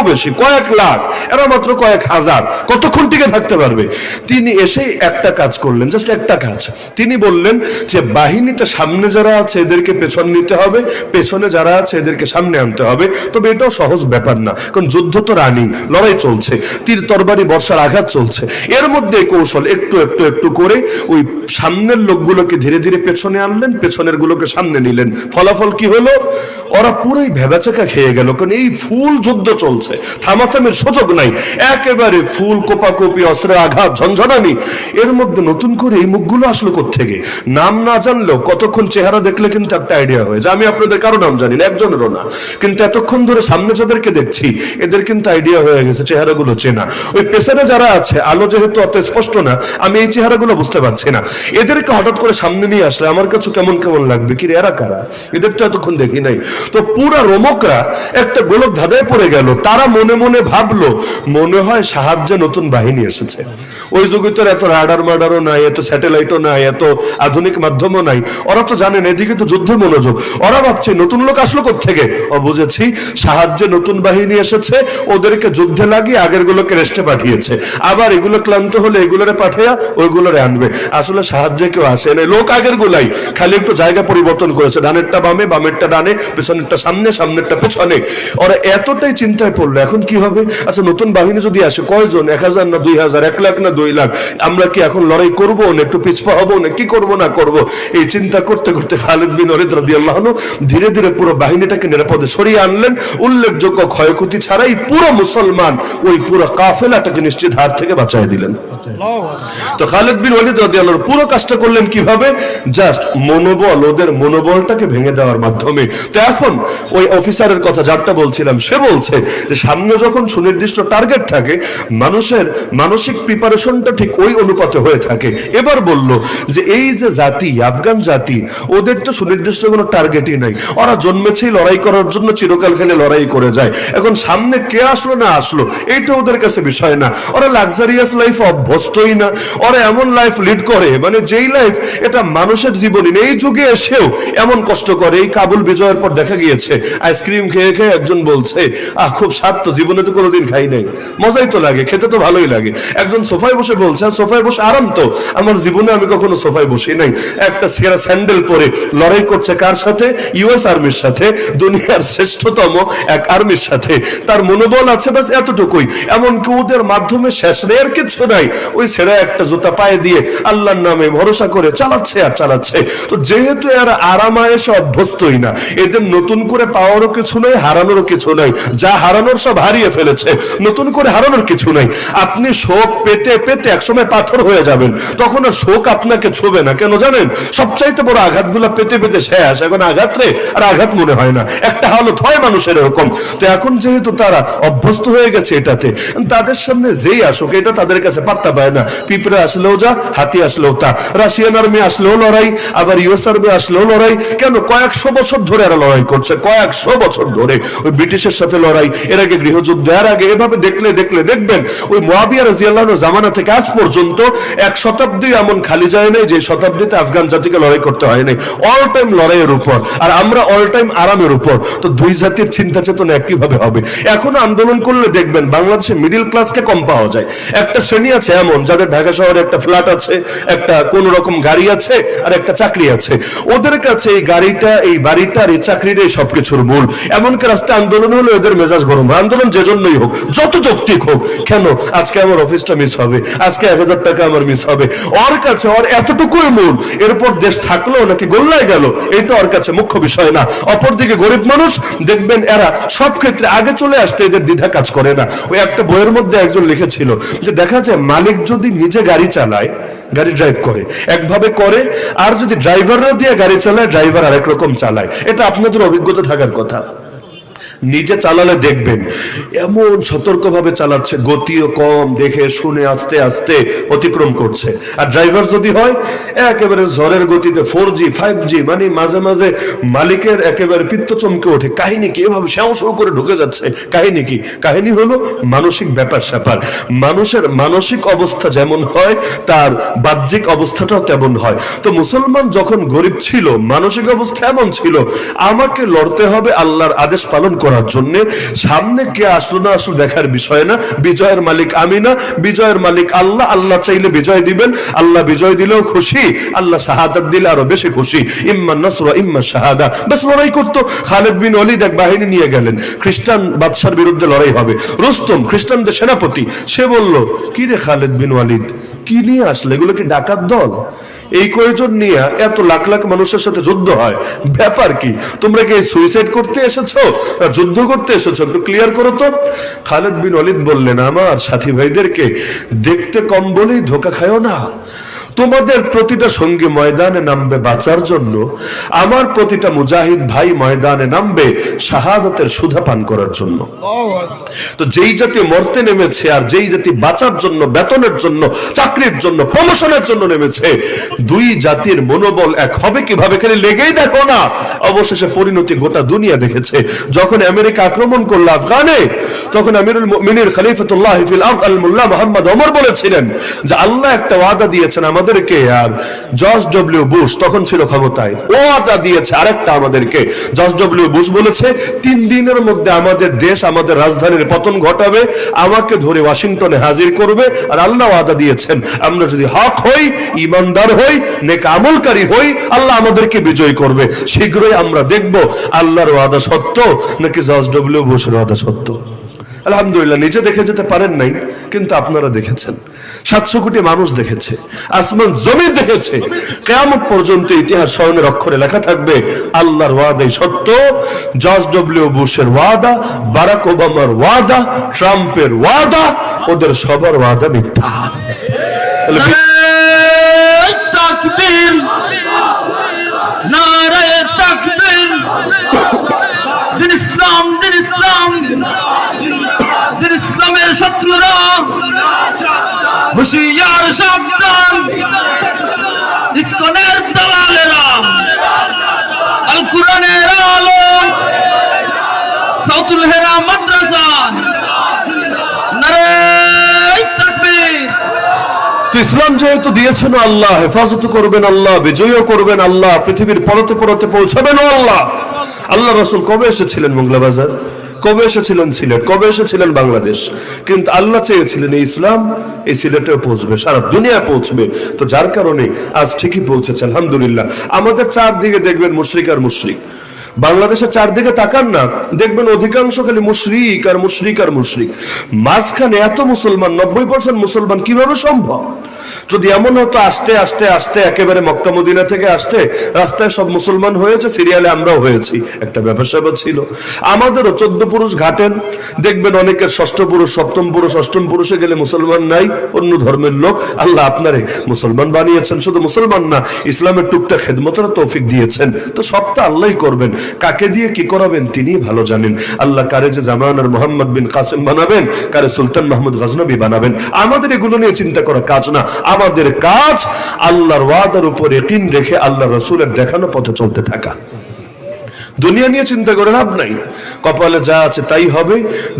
বেশি, কয়েক লাখ, এরা মাত্র কয়েক হাজার, কতক্ষণ টিকে থাকতে পারবে? তিনি এসেই একটা কাজ করলেন, জাস্ট একটা কাজ। তিনি বললেন যে বাহিনীতে সামনে যারা আছে এদেরকে পেছন নিতে হবে, পেছনে যারা আছে এদেরকে সামনে আনতে হবে। তবে এটাও সহজ ব্যাপার না, কারণ যুদ্ধ তো রানিং, লড়াই চলছে, তীর তরবারি বর্ষার আঘাত চলছে। এর মধ্যে কৌশল একটু একটু একটু করে ওই সামনের লোকগুলোকে ধীরে ধীরে পেছনে আনলেন, পেছনের গুলোকে সামনে নিলেন। ফলাফল কি হলো? ওরা পুরোই ভেবাচাকা খেয়ে গেল, কারণ এই ফুল যুদ্ধ চলছে, থামাথামের সুযোগ নাই, একেবারে ফুল কোপাকুপি, অস্ত্রের আঘাত, ঝঞ্ঝনানি। এর মধ্যে নতুন করে এই মুখগুলো আসলো কোত্থেকে? নাম না জানলেও কতক্ষণ চেহারা দেখলে কিন্তু একটা আইডিয়া হয় যে আমি আপনাদের কারো নাম জানি না, একজনেরও না, কিন্তু এতক্ষণ ধরে সামনে যাদেরকে দেখছি এদের কিন্তু আইডিয়া হয়ে গেছে, চেহারাগুলো চেনা। ওই পেছনে যারা আছে, আলো যেহেতু অত স্পষ্ট না, আমি এই চেহারাগুলো বুঝতে পারছি না। এদেরকে হঠাৎ করে সামনে নিয়ে আসলে আমার কাছে কেমন কেমন লাগবে, কি এরা কারা, এদের তো এতক্ষণ দেখি নাই। তো পুরা রোমকরা একটা গোলক ধাঁধায় পড়ে গেল। তারা মনে মনে ভাবলো, মনে হয় সাহায্যে নতুন বাহিনী এসেছে। ওই যুগে তো এত রাডার মার্ডারও নাই, এত স্যাটেলাইটও নাই, এত আধুনিক মাধ্যমও নাই। ওরা তো জানেন এদিকে তো যুদ্ধের মনোযোগ। ওরা ভাবছে নতুন লোক আসলো কোত্থেকে? বুঝেছি, সাহায্যে নতুন বাহিনী এসেছে, ওদেরকে যুদ্ধে লাগিয়ে আগের গুলোকে রেস্টে পাঠিয়েছে, আবার এগুলো ক্লান্ত হলে এগুলোরে পাঠাইয়া ওইগুলোরে আনবে। আসলে সাহায্যে কেউ আসে না, লোক আগের গুলাই, খালি একটু জায়গা পরিবর্তন করেছে, ডানেরটা বামে, বামেরটা ডানে, পেছনেরটা সামনে, সামনেরটা পেছনে। ওরা এতটাই চিন্তায় পড়লো এখন কি হবে। আচ্ছা, নতুন বাহিনী যদি আসে, কয়জন? 1000 না 2000, 1 লাখ না 2 লাখ? আমরা কি এখন লড়াই করবো না একটু পিছপা হবো না কি করবো না করবো? এই চিন্তা করতে করতে খালিদ বিন ওয়ালিদ রাদিয়াল্লাহু আনহু ধীরে ধীরে পুরো বাহিনীটাকে নিরাপদে সরিয়ে আনলেন। উল্লেখযোগ্য ক্ষয়ক্ষতি ছাড়াই পুরো মুসলমান ওই পুরো কাফেলাটাকে নিশ্চিত হার থেকে বাঁচায় দিলেন। তো খালিদ বিন ওয়ালিদ রাদিয়াল্লাহু আনহু পুরো কাজটা করলেন কিভাবে? জাস্ট মনোবল, ওদের মনোবলটাকে ভেঙে দেওয়ার মাধ্যমে। তো এখন ওই অফিসারের কথা যারটা বলছিলাম, সে বলছে যে সামনে যখন সুনির্দিষ্ট টার্গেট থাকে, মানুষের মানসিক প্রিপারেশনটা ঠিক ওই অনুপাতে হয়ে থাকে। এবার বলল যে এই যে জাতি, আফগান জাতি, ওদের তো সুনির্দিষ্ট কোনো টার্গেটই নাই। ওরা জন্মেছেই লড়াই করার জন্য, চিরকাল খেলে লড়াই করে যায়। এখন সামনে কে আসলো না আসলো এইটা ওদের কাছে বিষয় না। ওরা লাক্সারিয়াস লাইফ অভ্যস্তই না। ওরা এমন লাইফ লিড করে, মানে যেই লাইফ এটা মানুষের জীবনে নেই। এই যুগে এসেও এমন কষ্ট করে। এই কাবুল বিজয়ের পর দেখা গিয়েছে আইসক্রিম খেয়ে খেয়ে একজন বলছে, খুব স্বাদ তো, জীবনে তো কোনোদিন খাই নাই, মজাই তো লাগে, খেতে তো ভালোই লাগে। একজন সোফায় বসে বলছে, সোফায় বসে আরাম তো, আমার জীবনে আমি কখনো সোফায় বসি নাই। একটা সেরা স্যান্ডেল পরে লড়াই করছে কার সাথে? ইউএস আর্মির সাথে, দুনিয়ার শ্রেষ্ঠতম এক আর্মির সাথে। তার মনোবল আছে বাস এতটুকুই। এমনকি ওদের মাধ্যমে শেষ নেই, আর কিচ্ছু নাই। ওই ছেড়ে একটা জুতা পায়ে দিয়ে আল্লাহর নামে ভরসা করে চালাচ্ছে আর চালাচ্ছে। তো যেহেতু এরা আরামায়েশে অভ্যস্তই না, এদের নতুন করে পাওয়ারও কিছু নাই, হারানোরও কিছু নাই। যা হারানোর সব হারিয়ে ফেলেছে, নতুন করে হারানোর কিছু নাই। আপনি শোক পেতে পেতে একসময় পাথর হয়ে যাবেন, তখন আর শোক আপনাকে ছোবে না। কেন জানেন? সবচাইতে বড় আঘাতগুলো পেতে পেতে শেষ। এখন আঘাত রে আর আঘাত মনে হয় না। একটা হালত হয় মানুষের এরকম। তো এখন যেহেতু তারা অভ্যস্ত হয়ে গেছে এটাতে, তাদের সামনে যেই আসুক এটা তাদের কাছে পাত্তা পায় না। পিঁপড়ে আসলেও যা, হাতি আসলেও তা। রাশিয়ান আর্মি আসলেও লড়াই, আবার ইউএস আর্মি আসলেও লড়াই। কেন? কয়েকশো বছর ধরে এরা লড়াই করছে, কয়েকশো বছর ধরে। ওই ব্রিটিশের সাথে লড়াই, এর আগে গৃহযুদ্ধ, এর আগে এভাবে দেখলে দেখবেন ওই মুয়াবিয়া রাদিয়াল্লাহু আনহু জামানা থেকে আজ পর্যন্ত এক শতাব্দী এমন খালি যায় নাই যে শতাব্দীতে আফগান জাতিকে লড়াই করতে হয় নাই। অল টাইম লড়াইয়ের উপর, আর আমরা অল টাইম আরামের উপর। তো দুই জাতির চিন্তা চেতনা একইভাবে হবে। এখনো আন্দোলন করলে দেখবেন বাংলাদেশে মিডিল ক্লাসকে কম পাওয়া যায়। একটা শ্রেণী আছে এমন যাদের ঢাকা শহরে একটা ফ্ল্যাট আছে, একটা কোন রকম গাড়ি আছে, আর একটা চাকরি আছে। ওদের কাছে এই গাড়িটা, এই বাড়িটা আর এই চাকরিটাই সবকিছুর মূল। এমনকি রাস্তায় আন্দোলন হলে ওদের মেজাজ গরম হয়। আন্দোলন যে জন্যই হোক, যত যৌক্তিক হোক, কেন আজকে আমার অফিসটা মিস হবে, আজকে 1000 টাকা আমার মিস হবে, ওর কাছে ওর এতটুকুই মূল। এরপর দেশ থাকলো নাকি গোল্লায় গেল, এটা ওর কাছে মুখ্য বিষয় না। অপরদিকে গরিব মানুষ দেখবেন এরা সব ক্ষেত্রে আগে চলে আসতে এদের দ্বিধা কাজ করে না। ওই একটা বইয়ের মধ্যে একজন লিখেছিল যে দেখা যায় মালিক যদি নিজে গাড়ি চালায়, গাড়ি ড্রাইভ করে একভাবে করে, আর যদি ড্রাইভাররা দিয়ে গাড়ি চালায়, ড্রাইভার আরেক রকম চালায়। এটা আপনাদের অভিজ্ঞতা থাকার কথা। নিজে চালালে দেখবেন এমন সতর্কভাবে চালাচ্ছে, গতিও কম, দেখে শুনে আস্তে আস্তে অতিক্রম করছে। আর ড্রাইভার যদি হয় একেবারে ঝড়ের গতিতে 4G 5G, মানে মাঝে মাঝে মালিকের একেবারে পিত্ত চমকে ওঠে। কাহিনী কি? এভাবে শ্যাও শ্যাও করে ঢুকে যাচ্ছে। কাহিনী কি? কাহিনী হলো মানসিক ব্যাপার স্যাপার। মানুষের মানসিক অবস্থা যেমন হয়, তার বাহ্যিক অবস্থাটাও তেমন হয়। তো মুসলমান যখন গরিব ছিল, মানসিক অবস্থা এমন ছিল, আমাকে লড়তে হবে আল্লাহর আদেশ পালন করার জন্য। সামনে কে আসলো না আসলো দেখার বিষয় না। বিজয়ের মালিক আমি না, বিজয়ের মালিক আল্লাহ। আল্লাহ চাইলে বিজয় দিবেন, আল্লাহ বিজয় দিলেও খুশি, আল্লাহ শাহাদাত দিলে আরো বেশি খুশি। ইম্মা নাসর ইম্মা শাহাদা। বেশ লড়াই করতো। খালিদ বিন ওয়ালিদ এক বাহিনী নিয়ে গেলেন, খ্রিস্টান বাদশার বিরুদ্ধে লড়াই হবে। রুস্তম খ্রিস্টানদের সেনাপতি, সে বলল, কি রে খালিদ বিন ওয়ালিদ, কি নিয়ে আসলে? এগুলো কি ডাকাত দল? এই কয়জন নিয়ে এত লাখ লাখ মানুষের সাথে যুদ্ধ হয়, ব্যাপার কি? তোমরা কি সুইসাইড করতে এসেছো, যুদ্ধ করতে এসেছো? একটু ক্লিয়ার করো তো। খালিদ বিন ওয়ালিদ বললেন, আমার সাথী ভাইদেরকে দেখতে কম বলেই ধোকা খায়ও না। তোমাদের প্রতিটা সঙ্গী ময়দানে নামবে বাঁচার জন্য, আমার প্রতিটা মুজাহিদ ভাই ময়দানে নামবে শাহাদাতের সুধা পান করার জন্য। তো যেই জাতি মরতে নেমেছে আর যেই জাতি বাঁচার জন্য, বেতনের জন্য, চাকরির জন্য, প্রমোশনের জন্য নেমেছে, দুই জাতির মনোবল এক হবে কিভাবে? খালি লেগেই দেখো না, অবশেষে পরিণতি গোটা দুনিয়া দেখেছে। যখন আমেরিকা আক্রমণ করলো আফগানে, তখন আমিরুল মুমিনিন খলিফাতুল্লাহ ফিল আরদ আল মুল্লা মুহাম্মদ ওমর বলেছিলেন যে আল্লাহ একটা ওয়াদা দিয়েছেন আমাদেরকে। আর জর্জ ডব্লিউ বুশ তখন ছিল ক্ষমতায়, ওয়াদা দিয়েছে আরেকটা আমাদেরকে। জর্জ ডব্লিউ বুশ বলেছে 3 দিনের মধ্যে আমাদের দেশ, আমাদের রাজধানীর পতন ঘটাবে, আমাকে ধরে ওয়াশিংটনে হাজির করবে। আর আল্লাহ ওয়াদা দিয়েছেন আমরা যদি হক হই, ইমানদার হই, নেক আমলকারী হই, আল্লাহ আমাদেরকে বিজয় করবে। শীঘ্রই আমরা দেখব আল্লাহর ওয়াদা সত্য নাকি জর্জ ডব্লিউ বুশের ওয়াদা সত্য। আলহামদুলিল্লাহ, নিজে দেখে যেতে পারেন নাই, কিন্তু আপনারা দেখেছেন। 700 কোটি মানুষ দেখেছে, আসমান জমিন দেখেছে। কিয়ামত পর্যন্ত ইতিহাস স্মরণের অক্ষরে লেখা থাকবে আল্লাহর ওয়াদাই সত্য। জর্জ ডব্লিউ বুশের ওয়াদা, বারাক ওবামার ওয়াদা, ট্রাম্পের ওয়াদা, ওদের সবার ওয়াদা মিথ্যা। তাকবীর, নারে তাকবীর। দিন ইসলাম, দিন ইসলাম, দিন ইসলামের শত্রুরা হুঁশিয়ার সাবধান। ইসকনের দালালেরা আল কুরআনের আলো সাউতুল হেরা মাদ্রাসা। নারে তাকবীর। ইসলাম যেহেতু দিয়েছেন আল্লাহ, হেফাজত করবেন আল্লাহ, বিজয়ও করবেন আল্লাহ, পৃথিবীর পরতে পরতে পৌঁছাবেন আল্লাহ। আল্লাহ রাসূল কবে এসেছিলেন মংলাবাজার? কবে এসেছিলেন সিলেট? কবে এসেছিলেন বাংলাদেশ? কিন্তু আল্লাহ চেয়েছিলেন এই ইসলাম এই সিলেটেও পৌঁছবে, সারা দুনিয়ায় পৌঁছবে। তো যার কারণে আজ ঠিকই পৌঁছেছে আলহামদুলিল্লাহ। আমাদের চারদিকে দেখবেন মুশরিক আর মুশরিক। বাংলাদেশের চারদিকে তাকান না, দেখবেন অধিকাংশ খালি মুশরিক আর মুশরিক আর মুশরিক। মাঝখানে এত মুসলমান, 90% মুসলমান, কিভাবে সম্ভব? যদি এমন হতো আস্তে আস্তে আস্তে একেবারে মক্কা মদিনা থেকে আসতে রাস্তায় সব মুসলমান হয়েছে, সিরিয়ালে আমরাও হয়েছি, একটা ব্যাপার স্যাপার ছিল। আমাদেরও 14 পুরুষ ঘাটেন, দেখবেন অনেকের ষষ্ঠ পুরুষ, সপ্তম পুরুষ, অষ্টম পুরুষে গেলে মুসলমান নাই, অন্য ধর্মের লোক। আল্লাহ আপনারে মুসলমান বানিয়েছেন, শুধু মুসলমান না, ইসলামের টুকটাক খেদমতের তৌফিক দিয়েছেন। তো সবটা আল্লাহই করবেন, কাকে দিয়ে কি করাবেন তিনি ভালো জানেন। আল্লাহ কারে যে জামানার মোহাম্মদ বিন কাসেম বানাবেন, কারে সুলতান মাহমুদ গজনবী বানাবেন, আমাদের এগুলো নিয়ে চিন্তা করা কাজ না। আমাদের কাজ আল্লাহর ওয়াদার উপর ইয়াকিন রেখে আল্লাহ রাসূলের দেখানো পথে চলতে থাকা। দুনিয়া নিয়ে চিন্তা করে লাভ নাই, কপালে যা আছে তাই হবে।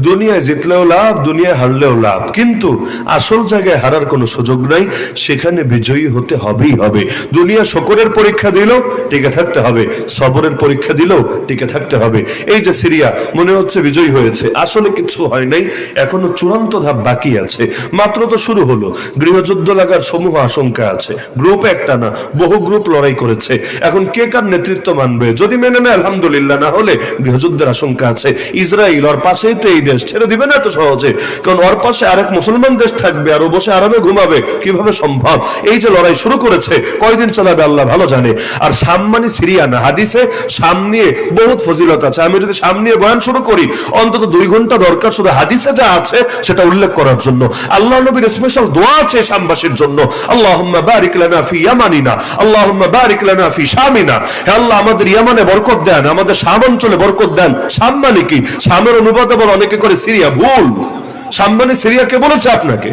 দুনিয়ায় জিতলেও লাভ, দুনিয়ায় হারলেও লাভ, কিন্তু আসল জায়গায় হারার কোনো সুযোগ নাই, সেখানে বিজয়ী হতে হবেই হবে। দুনিয়া শকরের পরীক্ষা দিলেও টিকে থাকতে হবে, সবরের পরীক্ষা দিলেও টিকে থাকতে হবে। এই যে সিরিয়া মনে হচ্ছে বিজয়ী হয়েছে, আসলে কিছু হয় নাই, এখনো চূড়ান্ত ধাপ বাকি আছে। মাত্র তো শুরু হলো, গৃহযুদ্ধ লাগার সমূহ আশঙ্কা আছে। গ্রুপ একটা না, বহু গ্রুপ লড়াই করেছে। এখন কে কার নেতৃত্ব মানবে? যদি মেনে নেয় আলহামদুলিল্লাহ, না হলে গৃহযুদ্ধের আশঙ্কা আছে। ইসরায়েল ওর পাশেই তো এই দেশ, ছেড়ে দিবে না এত সহজে, কারণ ওর পাশে আরেক মুসলমান দেশ থাকবে আর ও বসে আরামে ঘুমাবে, কিভাবে সম্ভব? এই যে লড়াই শুরু করেছে, কয়দিন চালাবে আল্লাহ ভালো জানে। আর শাম মানে সিরিয়া না, হাদিসে শাম নিয়ে বহুত ফজিলত আছে। আমি যদি শাম নিয়ে বয়ান শুরু করি, অন্তত 2 ঘন্টা দরকার শুধু হাদিসে যা আছে সেটা উল্লেখ করার জন্য। আল্লাহ নবীর স্পেশাল দোয়া আছে শামবাসীর জন্য, আল্লাহুম্মা বারিক লানা ফি ইয়ামানিনা, আল্লাহুম্মা বারিক লানা ফি শামিনা। হে আল্লাহ আমাদের ইয়ামানে বরকত দেন, আমাদের শাম অঞ্চলে বরকত দেন। শাম মানে কি? শামের অনুবাদ আবার অনেকে করে সিরিয়া, ভুল। শাম মানে সিরিয়া কে বলেছে আপনাকে?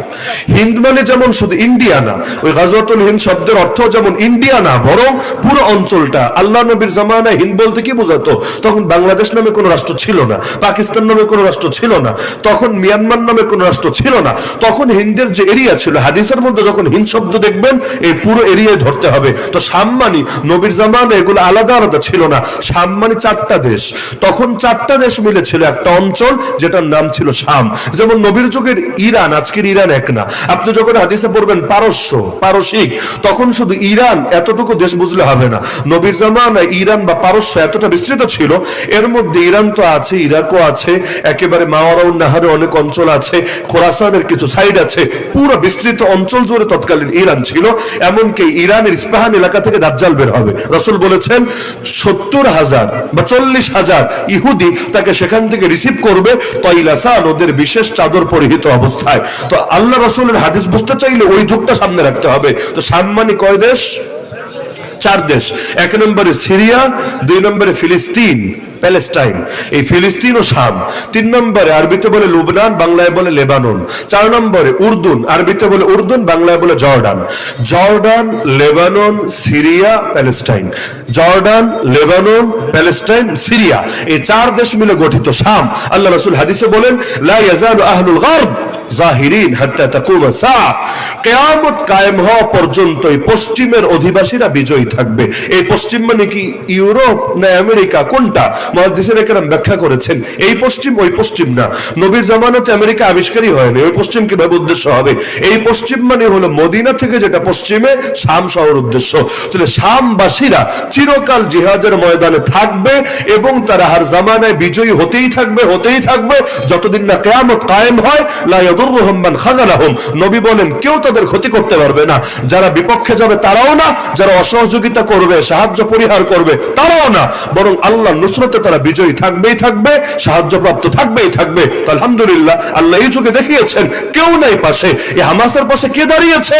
হিন্দ মানে যেমন শুধু ইন্ডিয়া না, ওই গাজওয়াতুল হিন্দ শব্দের অর্থ যেমন ইন্ডিয়া না, বরং পুরো অঞ্চলটা। আল্লাহ নবীর জামানায় হিন্দ বলতে কি বোঝাতো? তখন বাংলাদেশ নামে কোনো রাষ্ট্র ছিল না, পাকিস্তান নামে কোনো রাষ্ট্র ছিল না, তখন মিয়ানমার নামে কোনো রাষ্ট্র ছিল না। তখন হিন্দের যে এরিয়া ছিল, হাদিসের মধ্যে যখন হিন্দ শব্দ দেখবেন এই পুরো এরিয়ায় ধরতে হবে। তো শাম মানে নবীর জামানায় এগুলো আলাদা আলাদা ছিল না। শাম মানে 4টা দেশ, তখন 4টা দেশ মিলে ছিল একটা অঞ্চল, যেটার নাম ছিল শাম। যেমন নবীর যুগের ইরান, আজকের ইরান এক না। আপনি যখন হাদিসে পড়বেন পারস্য, পারসিক, তখন শুধু ইরান এতটুকু দেশ বুঝলে হবে না। নবীর জামানায় ইরান বা পারস্য এতটা বিস্তৃত ছিল, এর মধ্যে ইরান তো আছে, ইরাকও আছে, একেবারে মাওয়ারাউন নাহারে অনেক অঞ্চল আছে, খোরাসানের কিছু সাইড আছে, পুরো বিস্তৃত অঞ্চল জুড়ে তৎকালীন ইরান ছিল। এমনকি ইরানের ইস্পাহান এলাকা থেকে দাজ্জাল বের হবে। রাসূল বলেছেন 70,000 বা 40,000 ইহুদি তাকে সেখান থেকে রিসিভ করবে, তৈলাসা নদের বিশেষ চাদর পরিহিত অবস্থায়। তো আল্লাহ রাসূলের হাদিস বুঝতে চাইলে ওই যুগটা সামনে রাখতে হবে। তো শাম মানে কয় দেশ? 4 দেশ। 1 নম্বরে সিরিয়া, 2 নম্বরে ফিলিস্তিন, প্যালেস্টাইন, এই ফিলিস্তিন ও শাম। 3 নম্বরে আরবিতে বলে লুবনান, বাংলায় বলে লেবানন। 4 নম্বরে উর্দুন, আরবিতে বলে উর্দুন, বাংলায় বলে Jordan. Jordan, Lebanon, Syria, Palestine. Jordan, Lebanon, Palestine, Syria, এই 4 দেশ মিলে গঠিত শাম। আল্লাহ রাসূল হাদিসে বলেন, লা ইয়াজালু আহলুল গারব জাহিরিন হাত্তা তাকুম সাআ। কিয়ামত কায়েম হওয়া পর্যন্ত এই পশ্চিমের অধিবাসীরা বিজয়ী থাকবে। এই পশ্চিম মানে কি ইউরোপ না আমেরিকা, কোনটা? মুহাদ্দিসিনে কেরাম ব্যাখ্যা করেছেন, এই পশ্চিম ওই পশ্চিম না। নবীর জামানাতে আমেরিকা আবিষ্কারই হয়নি, ওই পশ্চিম কিভাবে উদ্দেশ্য হবে? এই পশ্চিম মানে হলো মদিনা থেকে যেটা পশ্চিমে, শাম শহর উদ্দেশ্য। তাহলে শামবাসীরা চিরকাল জিহাদের ময়দানে থাকবে এবং তারা হার জামানায় বিজয়ী হতেই থাকবে, হতেই থাকবে, যতদিন না কিয়ামত কায়েম হয়। লা ইয়াদুররুহুম মান খাযালাহুম, নবী বলেন কেউ তাদের ক্ষতি করতে পারবে না, যারা বিপক্ষে যাবে তারাও না, যারা অসহযোগিতা করবে সাহায্য পরিহার করবে তারাও না, বরং আল্লাহর নুসরতে তারা বিজয়ী থাকবেই থাকবে, সাহায্যপ্রাপ্ত থাকবেই থাকবে। তো আলহামদুলিল্লাহ আল্লাহ এই যুগে দেখিয়েছেন কেউ নাই পাশে। এই হামাসের পাশে কে দাঁড়িয়েছে?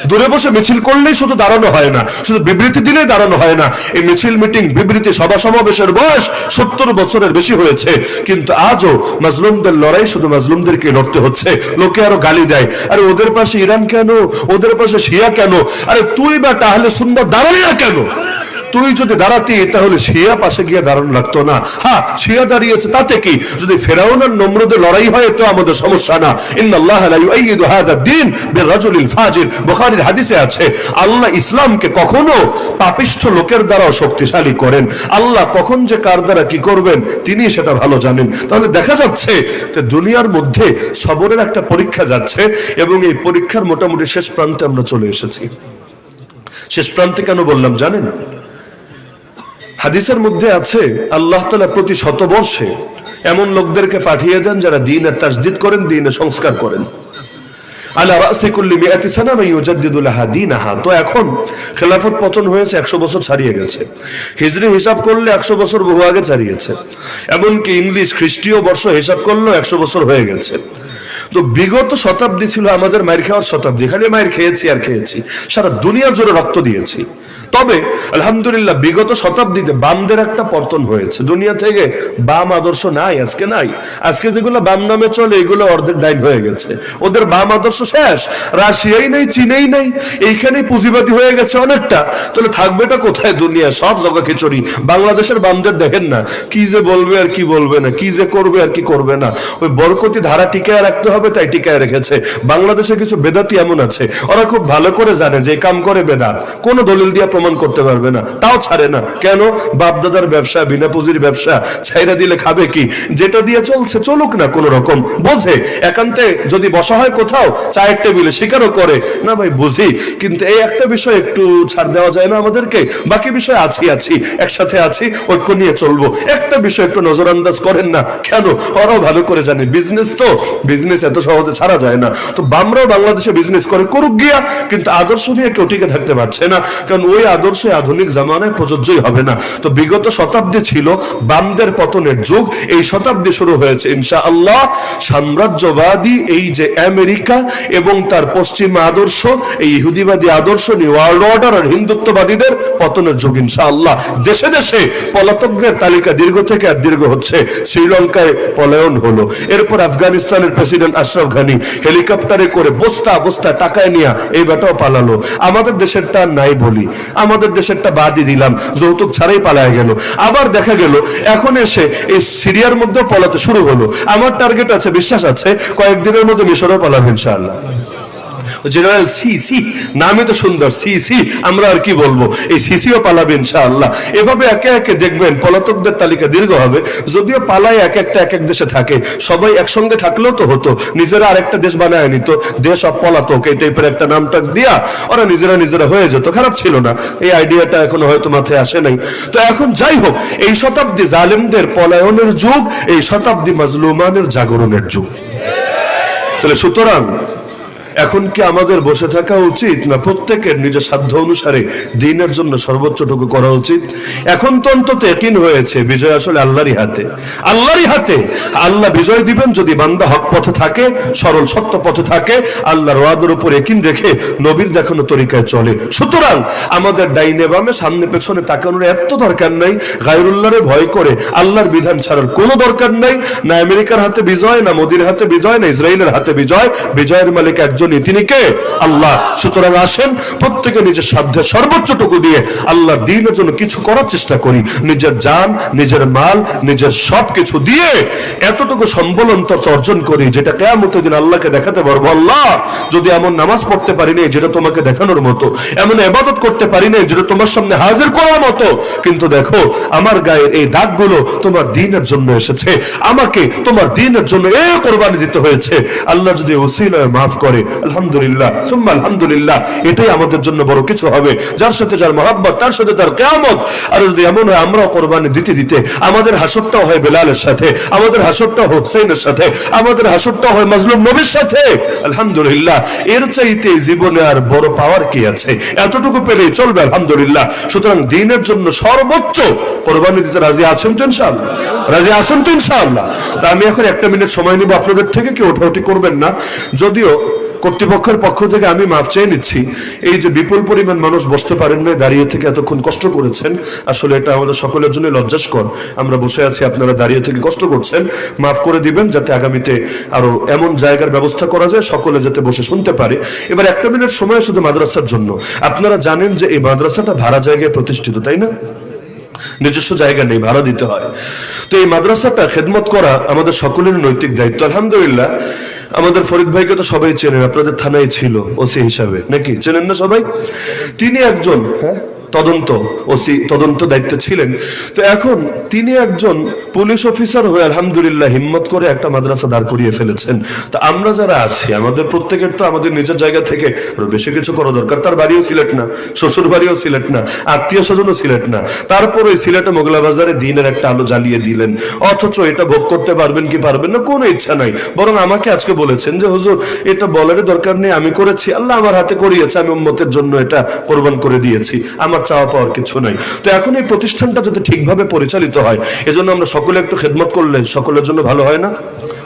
দূরে বসে মিছিল করলেই শুধু দাঁড়ানো হয় না, শুধু বিবৃতি দিলেই দাঁড়ানো হয় না। এই মিছিল মিটিং বিবৃতি সভা সমাবেশের বয়স 70 বছরের বেশি হয়েছে, কিন্তু আজও মাজলুমদের লড়াই শুধু মাজলুমদেরকে লড়তে হচ্ছে। লোকে আরো গালি দেয়, আরে ওদের পাশে ইরান কেন, ওদের পাশে শিয়া কেন? আরে তুই বা তাহলে সুন্নাত দাঁড়ালি না কেন? তুই যদি দাঁড়াতি তাহলে শিয়া পাশে গিয়ে দাঁড়ানো লাগতো না। হ্যাঁ, শিয়া দাঁড়িয়েছে তাতে কি? যদি ফেরাউন আর নমরুদের লড়াই হয় তো আমাদের সমস্যা না। ইন্নাল্লাহ লা ইউআইয়িদু হাযা দ্বীন বিরাজুলিল ফাজির, বুখারীর হাদিসে আছে আল্লাহ ইসলামকে কখনো পাপিষ্ঠ লোকের দ্বারা শক্তিশালী করেন। আল্লাহ কখন যে কার দ্বারা কি করবেন তিনি সেটা ভালো জানেন। তাহলে দেখা যাচ্ছে যে দুনিয়ার মধ্যে সবরের একটা পরীক্ষা যাচ্ছে এবং এই পরীক্ষার মোটামুটি শেষ প্রান্তে আমরা চলে এসেছি। শেষ প্রান্তে কেন বললাম জানেন? হাদিসের মধ্যে আছে আল্লাহ তাআলা প্রতি শতবর্ষে এমন লোকদেরকে পাঠিয়ে দেন যারা দ্বীনের তাজদীদ করেন, দ্বীনের সংস্কার করেন। আলা রাসি কুল্লি মিআতি সানা মান ইউজাদ্দিদু লাহা দীনাহা। তো এখন খেলাফত পতন হয়েছে 100 বছর ছাড়িয়ে গেছে। হিজরি হিসাব করলে 100 বছর বহু আগে ছাড়িয়েছে। এমনকি ইংলিশ খ্রিস্টীয় বর্ষ হিসাব করলেও 100 বছর হয়ে গেছে। তো বিগত শতাব্দী ছিল আমাদের মায়ের খাওয়ার শতাব্দী। খালি মায়ের খেয়েছি আর খেয়েছি, সারা দুনিয়া জুড়ে রক্ত দিয়েছি। তবে আলহামদুলিল্লাহ বিগত শতাব্দীতে বামদের একটা পতন হয়েছে। দুনিয়া থেকে বাম আদর্শ নাই, আজকে নাই। আজকে যেগুলো বাম নামে চলে এগুলো অর্ধেক ডাইন হয়ে গেছে। ওদের বাম আদর্শ শেষ, রাশিয়াই নেই, চীনেই নেই, এইখানেই পুঁজিবাদী হয়ে গেছে অনেকটা। তাহলে থাকবেটা কোথায়? দুনিয়া সব জায়গা খিচুড়ি। বাংলাদেশের বামদের দেখেন না কি যে বলবে আর কি বলবে না, কি যে করবে আর কি করবে না। ওই বরকতি ধারা টিকায় রাখতে হবে তাই টিকায় রেখেছে। বাংলাদেশে কিছু বেদাতি এমন আছে, ওরা খুব ভালো করে জানে যে কাম করে বেদাত, কোনো দলিল দিয়ে প্রমাণ করতে পারবে না, তাও ছাড়ে না। কেন? বাপদাদার ব্যবসা, বিনা পুঁজির ব্যবসা, ছাইরা দিলে খাবে কি? যেটা দিয়ে চলছে চলুক না, কোন রকম বোঝে। একান্তে যদি বসা হয় কোথাও চায়ের টেবিলে স্বীকারও করে না ভাই বুঝি, কিন্তু এই একটা বিষয় একটু ছাড় দেওয়া যায় না আমাদেরকে? বাকি বিষয় আছি একসাথে আছি, ঐক্য নিয়ে চলবো। একটা বিষয় একটু নজরআন্দাজ করেন না কেন? ওরাও ভালো করে জানে বিজনেস, তো বিজনেস এত সহজে ছাড়া যায় না। তো বামরাও বাংলাদেশে বিজনেস করে, করুক গিয়া, কিন্তু আদর্শ নিয়ে কেউ টিকে থাকতে পারছে না, কারণ ওই আদর্শ আধুনিক জামানায় প্রযোজ্যই হবে না। তো বিগত শতাব্দী ছিল বামদের পতনের যুগ। এই শতাব্দী শুরু হয়েছে ইনশাআল্লাহ সাম্রাজ্যবাদী এই যে আমেরিকা এবং তার পশ্চিমা আদর্শ, এই ইহুদিবাদী আদর্শ নিয়ে ওয়ার্ল্ড অর্ডার আর হিন্দুত্ববাদীদের পতনের যুগ ইনশাআল্লাহ। দেশে দেশে পলাতকদের তালিকা দীর্ঘ থেকে আর দীর্ঘ হচ্ছে। শ্রীলঙ্কায় পলায়ন হলো, এরপর আফগানিস্তানের প্রেসিডেন্ট আশরাফ ঘানি হেলিকপ্টারে করে বস্তা বস্তা টাকায় নিয়ে এই বেটাও পালালো। আমাদের দেশেরটা নাই বলি, আমাদের দেশেরটা বাদই দিলাম, যৌতুক ছাড়াই পালায় গেল। আবার দেখা গেল এখন এসে এই সিরিয়ার মধ্যে পালাতে শুরু হলো। আমার টার্গেট আছে, বিশ্বাস আছে, কয়েকদিনের মধ্যে মিশরও পালাবে ইনশাআল্লাহ। জেনারেল সিসি নামে তো সুন্দর, সিসি আমরা আর কি বলবো, এই সিসিও পালাবে ইনশাআল্লাহ। এভাবে একে একে দেখবেন পলাতকদের তালিকা দীর্ঘ হবে। যদিও পালায় এক একটা এক এক দেশে থাকে, সবাই একসঙ্গে থাকলেও তো হতো, নিজেরা আরেকটা দেশ বানায় নিত, দেশ অফ পলাতক এই টাইপের একটা নামটা দিয়া ওরা নিজেরা হয়ে যেত, খারাপ ছিল না। এই আইডিয়াটা এখনো হয়তো মাথায় আসে নাই। তো এখন যাই হোক, এই শতাব্দী জালেমদের পলায়নের যুগ, এই শতাব্দী মাজলুমানের জাগরণের যুগ। তাহলে সুতরাং এখন কি আমাদের বসে থাকা উচিত, না প্রত্যেকের নিজের সাধ্য অনুসারে দ্বীনের জন্য সর্বোচ্চটুকু করা উচিত? এখন তো অন্তত ইয়াকিন হয়েছে বিজয় আসলে আল্লাহরই হাতে, আল্লাহরই হাতে। আল্লাহ বিজয় দিবেন যদি বান্দা হক পথে থাকে, সরল সত্য পথে থাকে, আল্লাহর ওয়াদার উপর ইয়াকিন রেখে নবীর দেখানো তরিকায় চলে। সুতরাং আমাদের ডাইনে বামে সামনে পেছনে তাকানোর এত দরকার নাই। গায়রুল্লাহরে ভয় করে আল্লাহর বিধান ছাড়ার কোনো দরকার নাই। না আমেরিকার হাতে বিজয়, না মোদির হাতে বিজয়, না ইসরায়েলের হাতে বিজয়। বিজয়ের মালিক একজন, তিনি কে? আল্লাহ। সুতরাং আসেন প্রত্যেকে নিজের সাধ্যের সর্বোচ্চটুকু দিয়ে আল্লাহর দ্বীনের জন্য কিছু করার চেষ্টা করি। নিজের জান, নিজের মাল, নিজের সবকিছু দিয়ে এতটুকু সম্বল অন্তত অর্জন করি যেটা কিয়ামতের দিন আল্লাহকে দেখাতে পারবো, আল্লাহ যদি এমন নামাজ পড়তে পারি না যেটা তোমাকে দেখানোর মতো, এমন ইবাদত করতে পারি না যেটা তোমার সামনে হাজির করার মতো, কিন্তু দেখো আমার গায়ের এই দাগগুলো তোমার দ্বীনের জন্য এসেছে, আমাকে তোমার দ্বীনের জন্য এই কোরবানি দিতে হয়েছে। আল্লাহ যদি ওসিলায় মাফ করে আলহামদুলিল্লাহ সুম্মা আলহামদুলিল্লাহ, এটাই আমাদের জন্য বড় কিছু হবে। যার সাথে যার মহব্বত, তার সাথে তার কিয়ামত। আর যদি এমন হয় আমরাও কোরবানি দিতে দিতে আমাদের হাসরটাও হয় বেলালের সাথে, আমাদের হাসরটাও হুসাইনের সাথে, আমাদের হাসরটাও হয় মাজলুম নবীর সাথে, আলহামদুলিল্লাহ, এর চাইতে জীবনে আর বড় পাওয়ার কি আছে? এতটুকু পেলেই চলবে, আলহামদুলিল্লাহ। সুতরাং দ্বীনের জন্য সর্বোচ্চ কোরবানি দিতে রাজি আছেন তো ইনশাআল্লাহ? রাজি আছেন তো ইনশাআল্লাহ? তা আমি এখন একটা মিনিট সময় নিব আপনাদের থেকে, কেউ ওঠাউঠি করবেন না। যদিও কর্তৃপক্ষের পক্ষ থেকে আমি মাফ চেয়ে নিচ্ছি, এই যে বিপুল পরিমাণ মানুষ বসতে পারেন না, দাঁড়িয়ে থেকে এতক্ষণ কষ্ট করেছেন, আসলে এটা আমাদের সকলের জন্য লজ্জাস্কর। আমরা বসে আছি, আপনারা দাঁড়িয়ে থেকে কষ্ট করছেন, মাফ করে দিবেন, যাতে আগামীতে আরো এমন জায়গার ব্যবস্থা করা যায় সকলে যাতে বসে শুনতে পারে। এবার একটা মিনিট সময় শুধু মাদ্রাসার জন্য। আপনারা জানেন যে এই মাদ্রাসাটা ভাড়া জায়গায় প্রতিষ্ঠিত, তাই না? নিজস্ব জায়গা নেই, ভাড়া দিতে হয়। তো এই মাদ্রাসাটা খেদমত করা আমাদের সকলের নৈতিক দায়িত্ব। আলহামদুলিল্লাহ, আমাদের ফরিদ ভাইকে তো সবাই চেনেন, আপনাদের থানায় ছিল ওসি হিসাবে, নাকি চেনেন না সবাই? তিনি একজন তদন্ত দায়িত্বে ছিলেন। তো এখন তিনি একজন পুলিশ অফিসার হয়ে আলহামদুলিল্লাহ হিম্মত করে একটা মাদ্রাসা দাঁড় করিয়ে ফেলেছেন। তো আমরা যারা আছি, আমাদের প্রত্যেকের তো আমাদের নিজের জায়গা থেকে আরো বেশি কিছু করা দরকার। তার বাড়িও সিলেট না, শ্বশুর বাড়িও সিলেট না, আত্মীয় স্বজনও সিলেট না, তারপরে সিলেটে মোগলা বাজারে দিনের একটা আলো জ্বালিয়ে দিলেন। অথচ এটা ভোগ করতে পারবেন কি পারবেন না কোনো ইচ্ছা নাই। বরং আমাকে আজকে বলেছেন যে হুজুর, এটা বলার দরকার নেই, আমি করেছি, আল্লাহ আমার হাতে করিয়েছে, আমি উম্মতের জন্য এটা কোরবান করে দিয়েছি, আমার চাওয়া পাওয়ার কিছু নাই। তো এখন এই প্রতিষ্ঠানটা যাতে ঠিকভাবে পরিচালিত হয়, এজন্য আমরা সকলে একটু খেদমত করলে সকলের জন্য ভালো হয় না?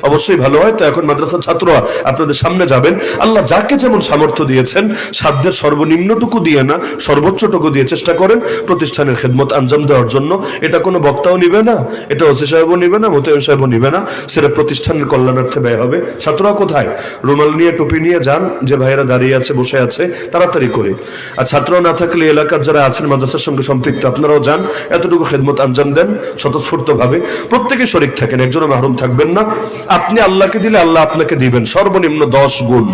অবশ্যই ভালো হয়। তো এখন মাদ্রাসার ছাত্ররা আপনাদের সামনে যাবেন। আল্লাহ যাকে যেমন সামর্থ্য দিয়েছেন, সাধ্যের সর্বনিম্নটুকু দিয়ে না, সর্বোচ্চটুকু দিয়ে চেষ্টা করেন প্রতিষ্ঠানের খেদমত আঞ্জাম দেওয়ার জন্য। এটা কোনো বক্তাও নিবে না, এটা ওসি সাহেবও নিবে না, মোতায়েম সাহেবও নিবে না, সেটা প্রতিষ্ঠানের কল্যাণার্থে ব্যয় হবে। ছাত্ররা কোথায়? রুমাল নিয়ে, টুপি নিয়ে যান, যে ভাইয়েরা দাঁড়িয়ে আছে, বসে আছে, তাড়াতাড়ি করে। আর ছাত্ররা না থাকলে এলাকার যারা আছেন মাদ্রাসার সঙ্গে সম্পৃক্ত, আপনারাও যান, এতটুকু খেদমত আঞ্জাম দেন স্বতঃস্ফূর্ত ভাবে। প্রত্যেকে শরীক থাকেন, একজনও মাহরুম থাকবেন না। আপনি আল্লাহকে দিলে আল্লাহ আপনাকে দিবেন সর্বনিম্ন 10 গুণ।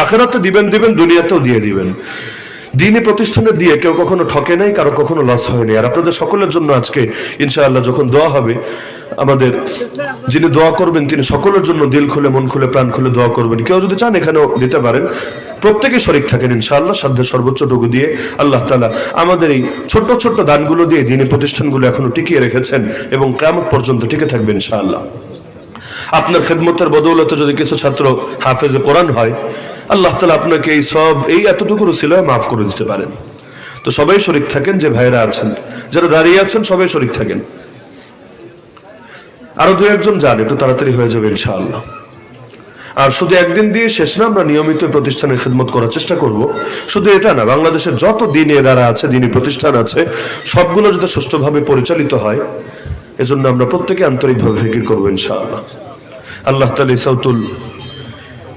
আখিরাতে দিবেন, দুনিয়াতেও দিয়ে দিবেন। দ্বীনি প্রতিষ্ঠানে দিয়ে কেউ কখনো ঠকে নাই, কারো কখনো লস হয়নি। আর আপনাদের সকলের জন্য আজকে ইনশাআল্লাহ যখন দোয়া হবে, আমাদের যিনি দোয়া করবেন তিনি সকলের জন্য দিল খুলে, মন খুলে, প্রাণ খুলে দোয়া করবেন। কেউ যদি চান এখানেও দিতে পারেন। প্রত্যেকে শরীক থাকেন ইনশাআল্লাহ, সাধ্যের সর্বোচ্চটুকু দিয়ে। আল্লাহ তাআলা আমাদের এই ছোট্ট ছোট্ট দানগুলো দিয়ে দ্বীনি প্রতিষ্ঠানগুলো এখনো টিকিয়ে রেখেছেন এবং কিয়ামত পর্যন্ত টিকে থাকবে ইনশাআল্লাহ। আপনার খেদমতের বদৌলতে যদি কিছু ছাত্র হাফেজে কোরআন হয়, আল্লাহ তাআলা আপনাকে এই এতটুকু উসিলায় মাফ করে দিতে পারেন। তো সবাই শরীক থাকেন, যে ভাইরা আছেন, যারা দাঁড়িয়ে আছেন, সবাই শরীক থাকেন। আরো 2-1 জন যান, একটু তাড়াতাড়ি হয়ে যাবে ইনশাআল্লাহ। আর শুধু একদিন দিয়ে শেষ না, আমরা নিয়মিত প্রতিষ্ঠানের খেদমত করার চেষ্টা করব। শুধু এটা না, বাংলাদেশের যত দ্বীনি ইদারা আছে, দ্বীনি প্রতিষ্ঠান আছে, সবগুলো যাতে সুষ্ঠুভাবে পরিচালিত হয়, এজন্য আমরা প্রত্যেকে আন্তরিকভাবে ফিকির করবো ইনশাআল্লাহ। আল্লাহ তাআলা সাউতুল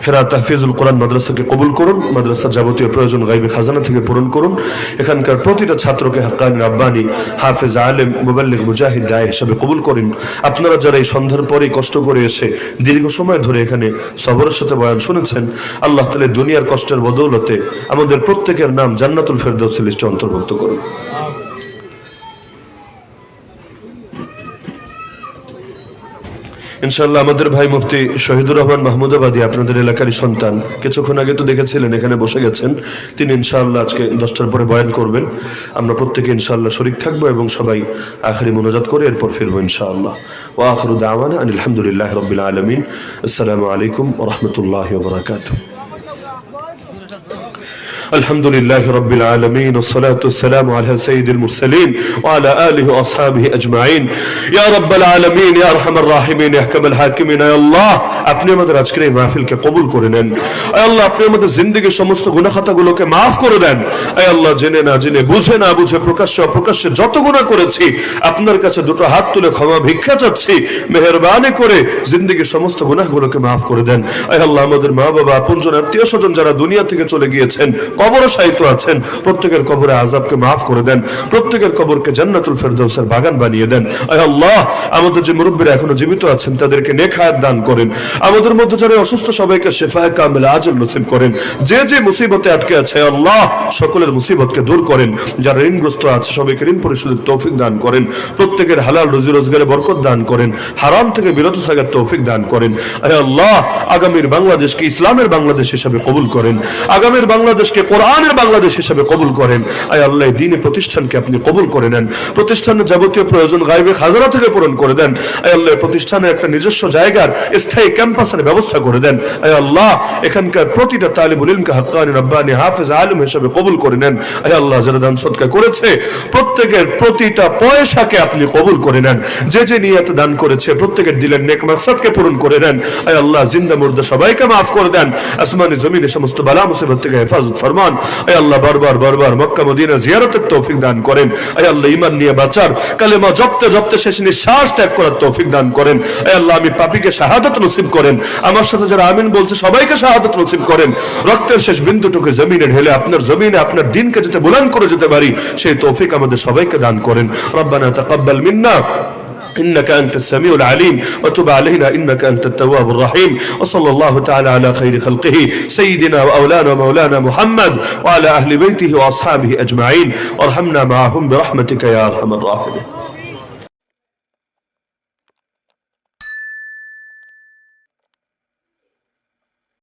হেরা তাহফিজুল কোরআন মাদ্রাসাকে কবুল করুন, মাদ্রাসার যাবতীয় প্রয়োজন গায়বী খাজানা থেকে পূরণ করুন। এখানকার প্রতিটা ছাত্রকে হাক্কানি, রাব্বানি, হাফেজ, আলেম, মুবাল্লিগ, মুজাহিদ, দায়ী হিসেবে কবুল করেন। আপনারা যারা এই সন্ধ্যার পরেই কষ্ট করে এসে দীর্ঘ সময় ধরে এখানে সবরের সাথে বয়ান শুনেছেন, আল্লাহ তাআলা দুনিয়ার কষ্টের বদৌলতে আমাদের প্রত্যেকের নাম জান্নাতুল ফেরদাউসের লিস্টে অন্তর্ভুক্ত করুন। ইনশাআল্লাহ আমাদের ভাই মুফতি শহীদুর রহমান মাহমুদাবাদী, আপনাদের এলাকারই সন্তান, কিছুক্ষণ আগে তো দেখেছিলেন এখানে বসে গেছেন, তিনি ইনশাআল্লাহ আজকে 10টার পরে বয়ান করবেন। আমরা প্রত্যেকে ইনশাআল্লাহ শরীক থাকবো এবং সবাই আখিরি মুনাজাত করে এরপর ফিরবো ইনশাআল্লাহ। ওয়া আখিরু দাওয়ানা আনিল হামদুলিল্লাহি রাব্বিল আলামিন। আসসালামু আলাইকুম ওয়া রাহমাতুল্লাহি ওয়া বারাকাতুহু। الحمد لله رب العالمين والصلاة والسلام على سيد المرسلين وعلى آله وأصحابه أجمعين يا رب العالمين يا أرحم الراحمين يا أحكم الحاكمين يا الله আপনি আমাদের আজকের এই মাহফিলকে কবুল করে নেন। আয় আল্লাহ, আপনি আমাদের জিন্দেগীর সমস্ত গুনাহ খাতাগুলোকে maaf করে দেন। আয় আল্লাহ, জেনে না জেনে, বুঝে না বুঝে, প্রকাশ্যে অপ্রকাশ্যে যত গুনাহ করেছি, আপনার কাছে দুটো হাত তুলে ক্ষমা ভিক্ষা চাচ্ছি। মেহেরবানি করে জিন্দেগীর সমস্ত গুনাহগুলোকে maaf করে দেন। আয় আল্লাহ, আমাদের মা বাবা, আপনজন, আত্মীয় স্বজন যারা দুনিয়া থেকে চলে গিয়েছেন, কবরে শায়িত আছেন প্রত্যেকের কবরে আযাবকে মাফ করে দেন, প্রত্যেকের কবরকে জান্নাতুল ফেরদাউসের বাগান বানিয়ে দেন। আয় আল্লাহ, আমাদের যে মুরব্বীরা এখনো জীবিত আছেন তাদেরকে নেক হায়াত দান করেন, আমাদের মধ্যে যারা অসুস্থ সবাইকে শিফায়ে কামিলা আজল নসিব করেন, যে যে মুসিবতে আটকে আছে আল্লাহ সকলের মুসিবতকে দূর করেন, যারা ঋণগ্রস্ত আছে সবাইকে ঋণ পরিশোধের তৌফিক দান করেন, প্রত্যেকের হালাল রুজি রোজগারে বরকত দান করেন, হারাম থেকে বিরত থাকার তৌফিক দান করেন। আয় আল্লাহ, আগামীর বাংলাদেশকে ইসলামের বাংলাদেশ হিসেবে কবুল করেন, আগামীর বাংলাদেশকে কোরআনের বাংলাদেশ হিসেবে কবুল করেন। আয় আল্লাহ, দ্বীনি প্রতিষ্ঠানকে আপনি কবুল করে নেন, প্রতিষ্ঠানের যাবতীয় প্রয়োজন গায়বে খাজানা থেকে পূরণ করে দেন। আয় আল্লাহ, প্রতিষ্ঠানে একটা নিজস্ব জায়গার স্থায়ী ক্যাম্পাসের ব্যবস্থা করে দেন। আয় আল্লাহ, এখানকার প্রতিটা তালিবুল ইলমকে হাক্কানি রব্বানি হাফেজ আলেম হিসেবে কবুল করে নেন। আয় আল্লাহ, যারা দান সদকা করেছে প্রত্যেকের প্রতিটা পয়সাকে আপনি কবুল করে নেন, যে যে নিয়ত দান করেছে প্রত্যেকের দিলের নেক মাকসাদকে পূরণ করে নেন। আয় আল্লাহ, জিন্দা মুর্দা সবাইকে মাফ করে দেন, আসমানি জমিনে সমস্ত বালা মুসিবত থেকে হেফাজত ফরমান। আয় আল্লাহ, বারবার বারবার মক্কা মদিনা জিয়ারতের তৌফিক দান করেন। আয় আল্লাহ, ঈমান নিয়ে বাঁচার, কালেমা জপতে জপতে শেষ নিঃশ্বাস ত্যাগ করার তৌফিক দান করেন। আয় আল্লাহ, আমি পাপীকে শাহাদাত নসিব করেন, আমার সাথে যারা আমিন বলছে সবাইকে শাহাদাত নসিব করেন। রক্তের শেষ বিন্দুটুকু জমিনে ঢেলে আপনার জমিনে আপনার দিনকে যাতে বুলন্দ করে যেতে পারি সেই তৌফিক আমাদের সবাইকে দান করেন। রব্বানা তাকাব্বাল মিন্না إنك أنت السميع العليم وتب علينا إنك أنت التواب الرحيم وصلى الله تعالى على خير خلقه سيدنا وأولانا ومولانا محمد وعلى أهل بيته وأصحابه أجمعين وارحمنا معهم برحمتك يا أرحم الراحمين.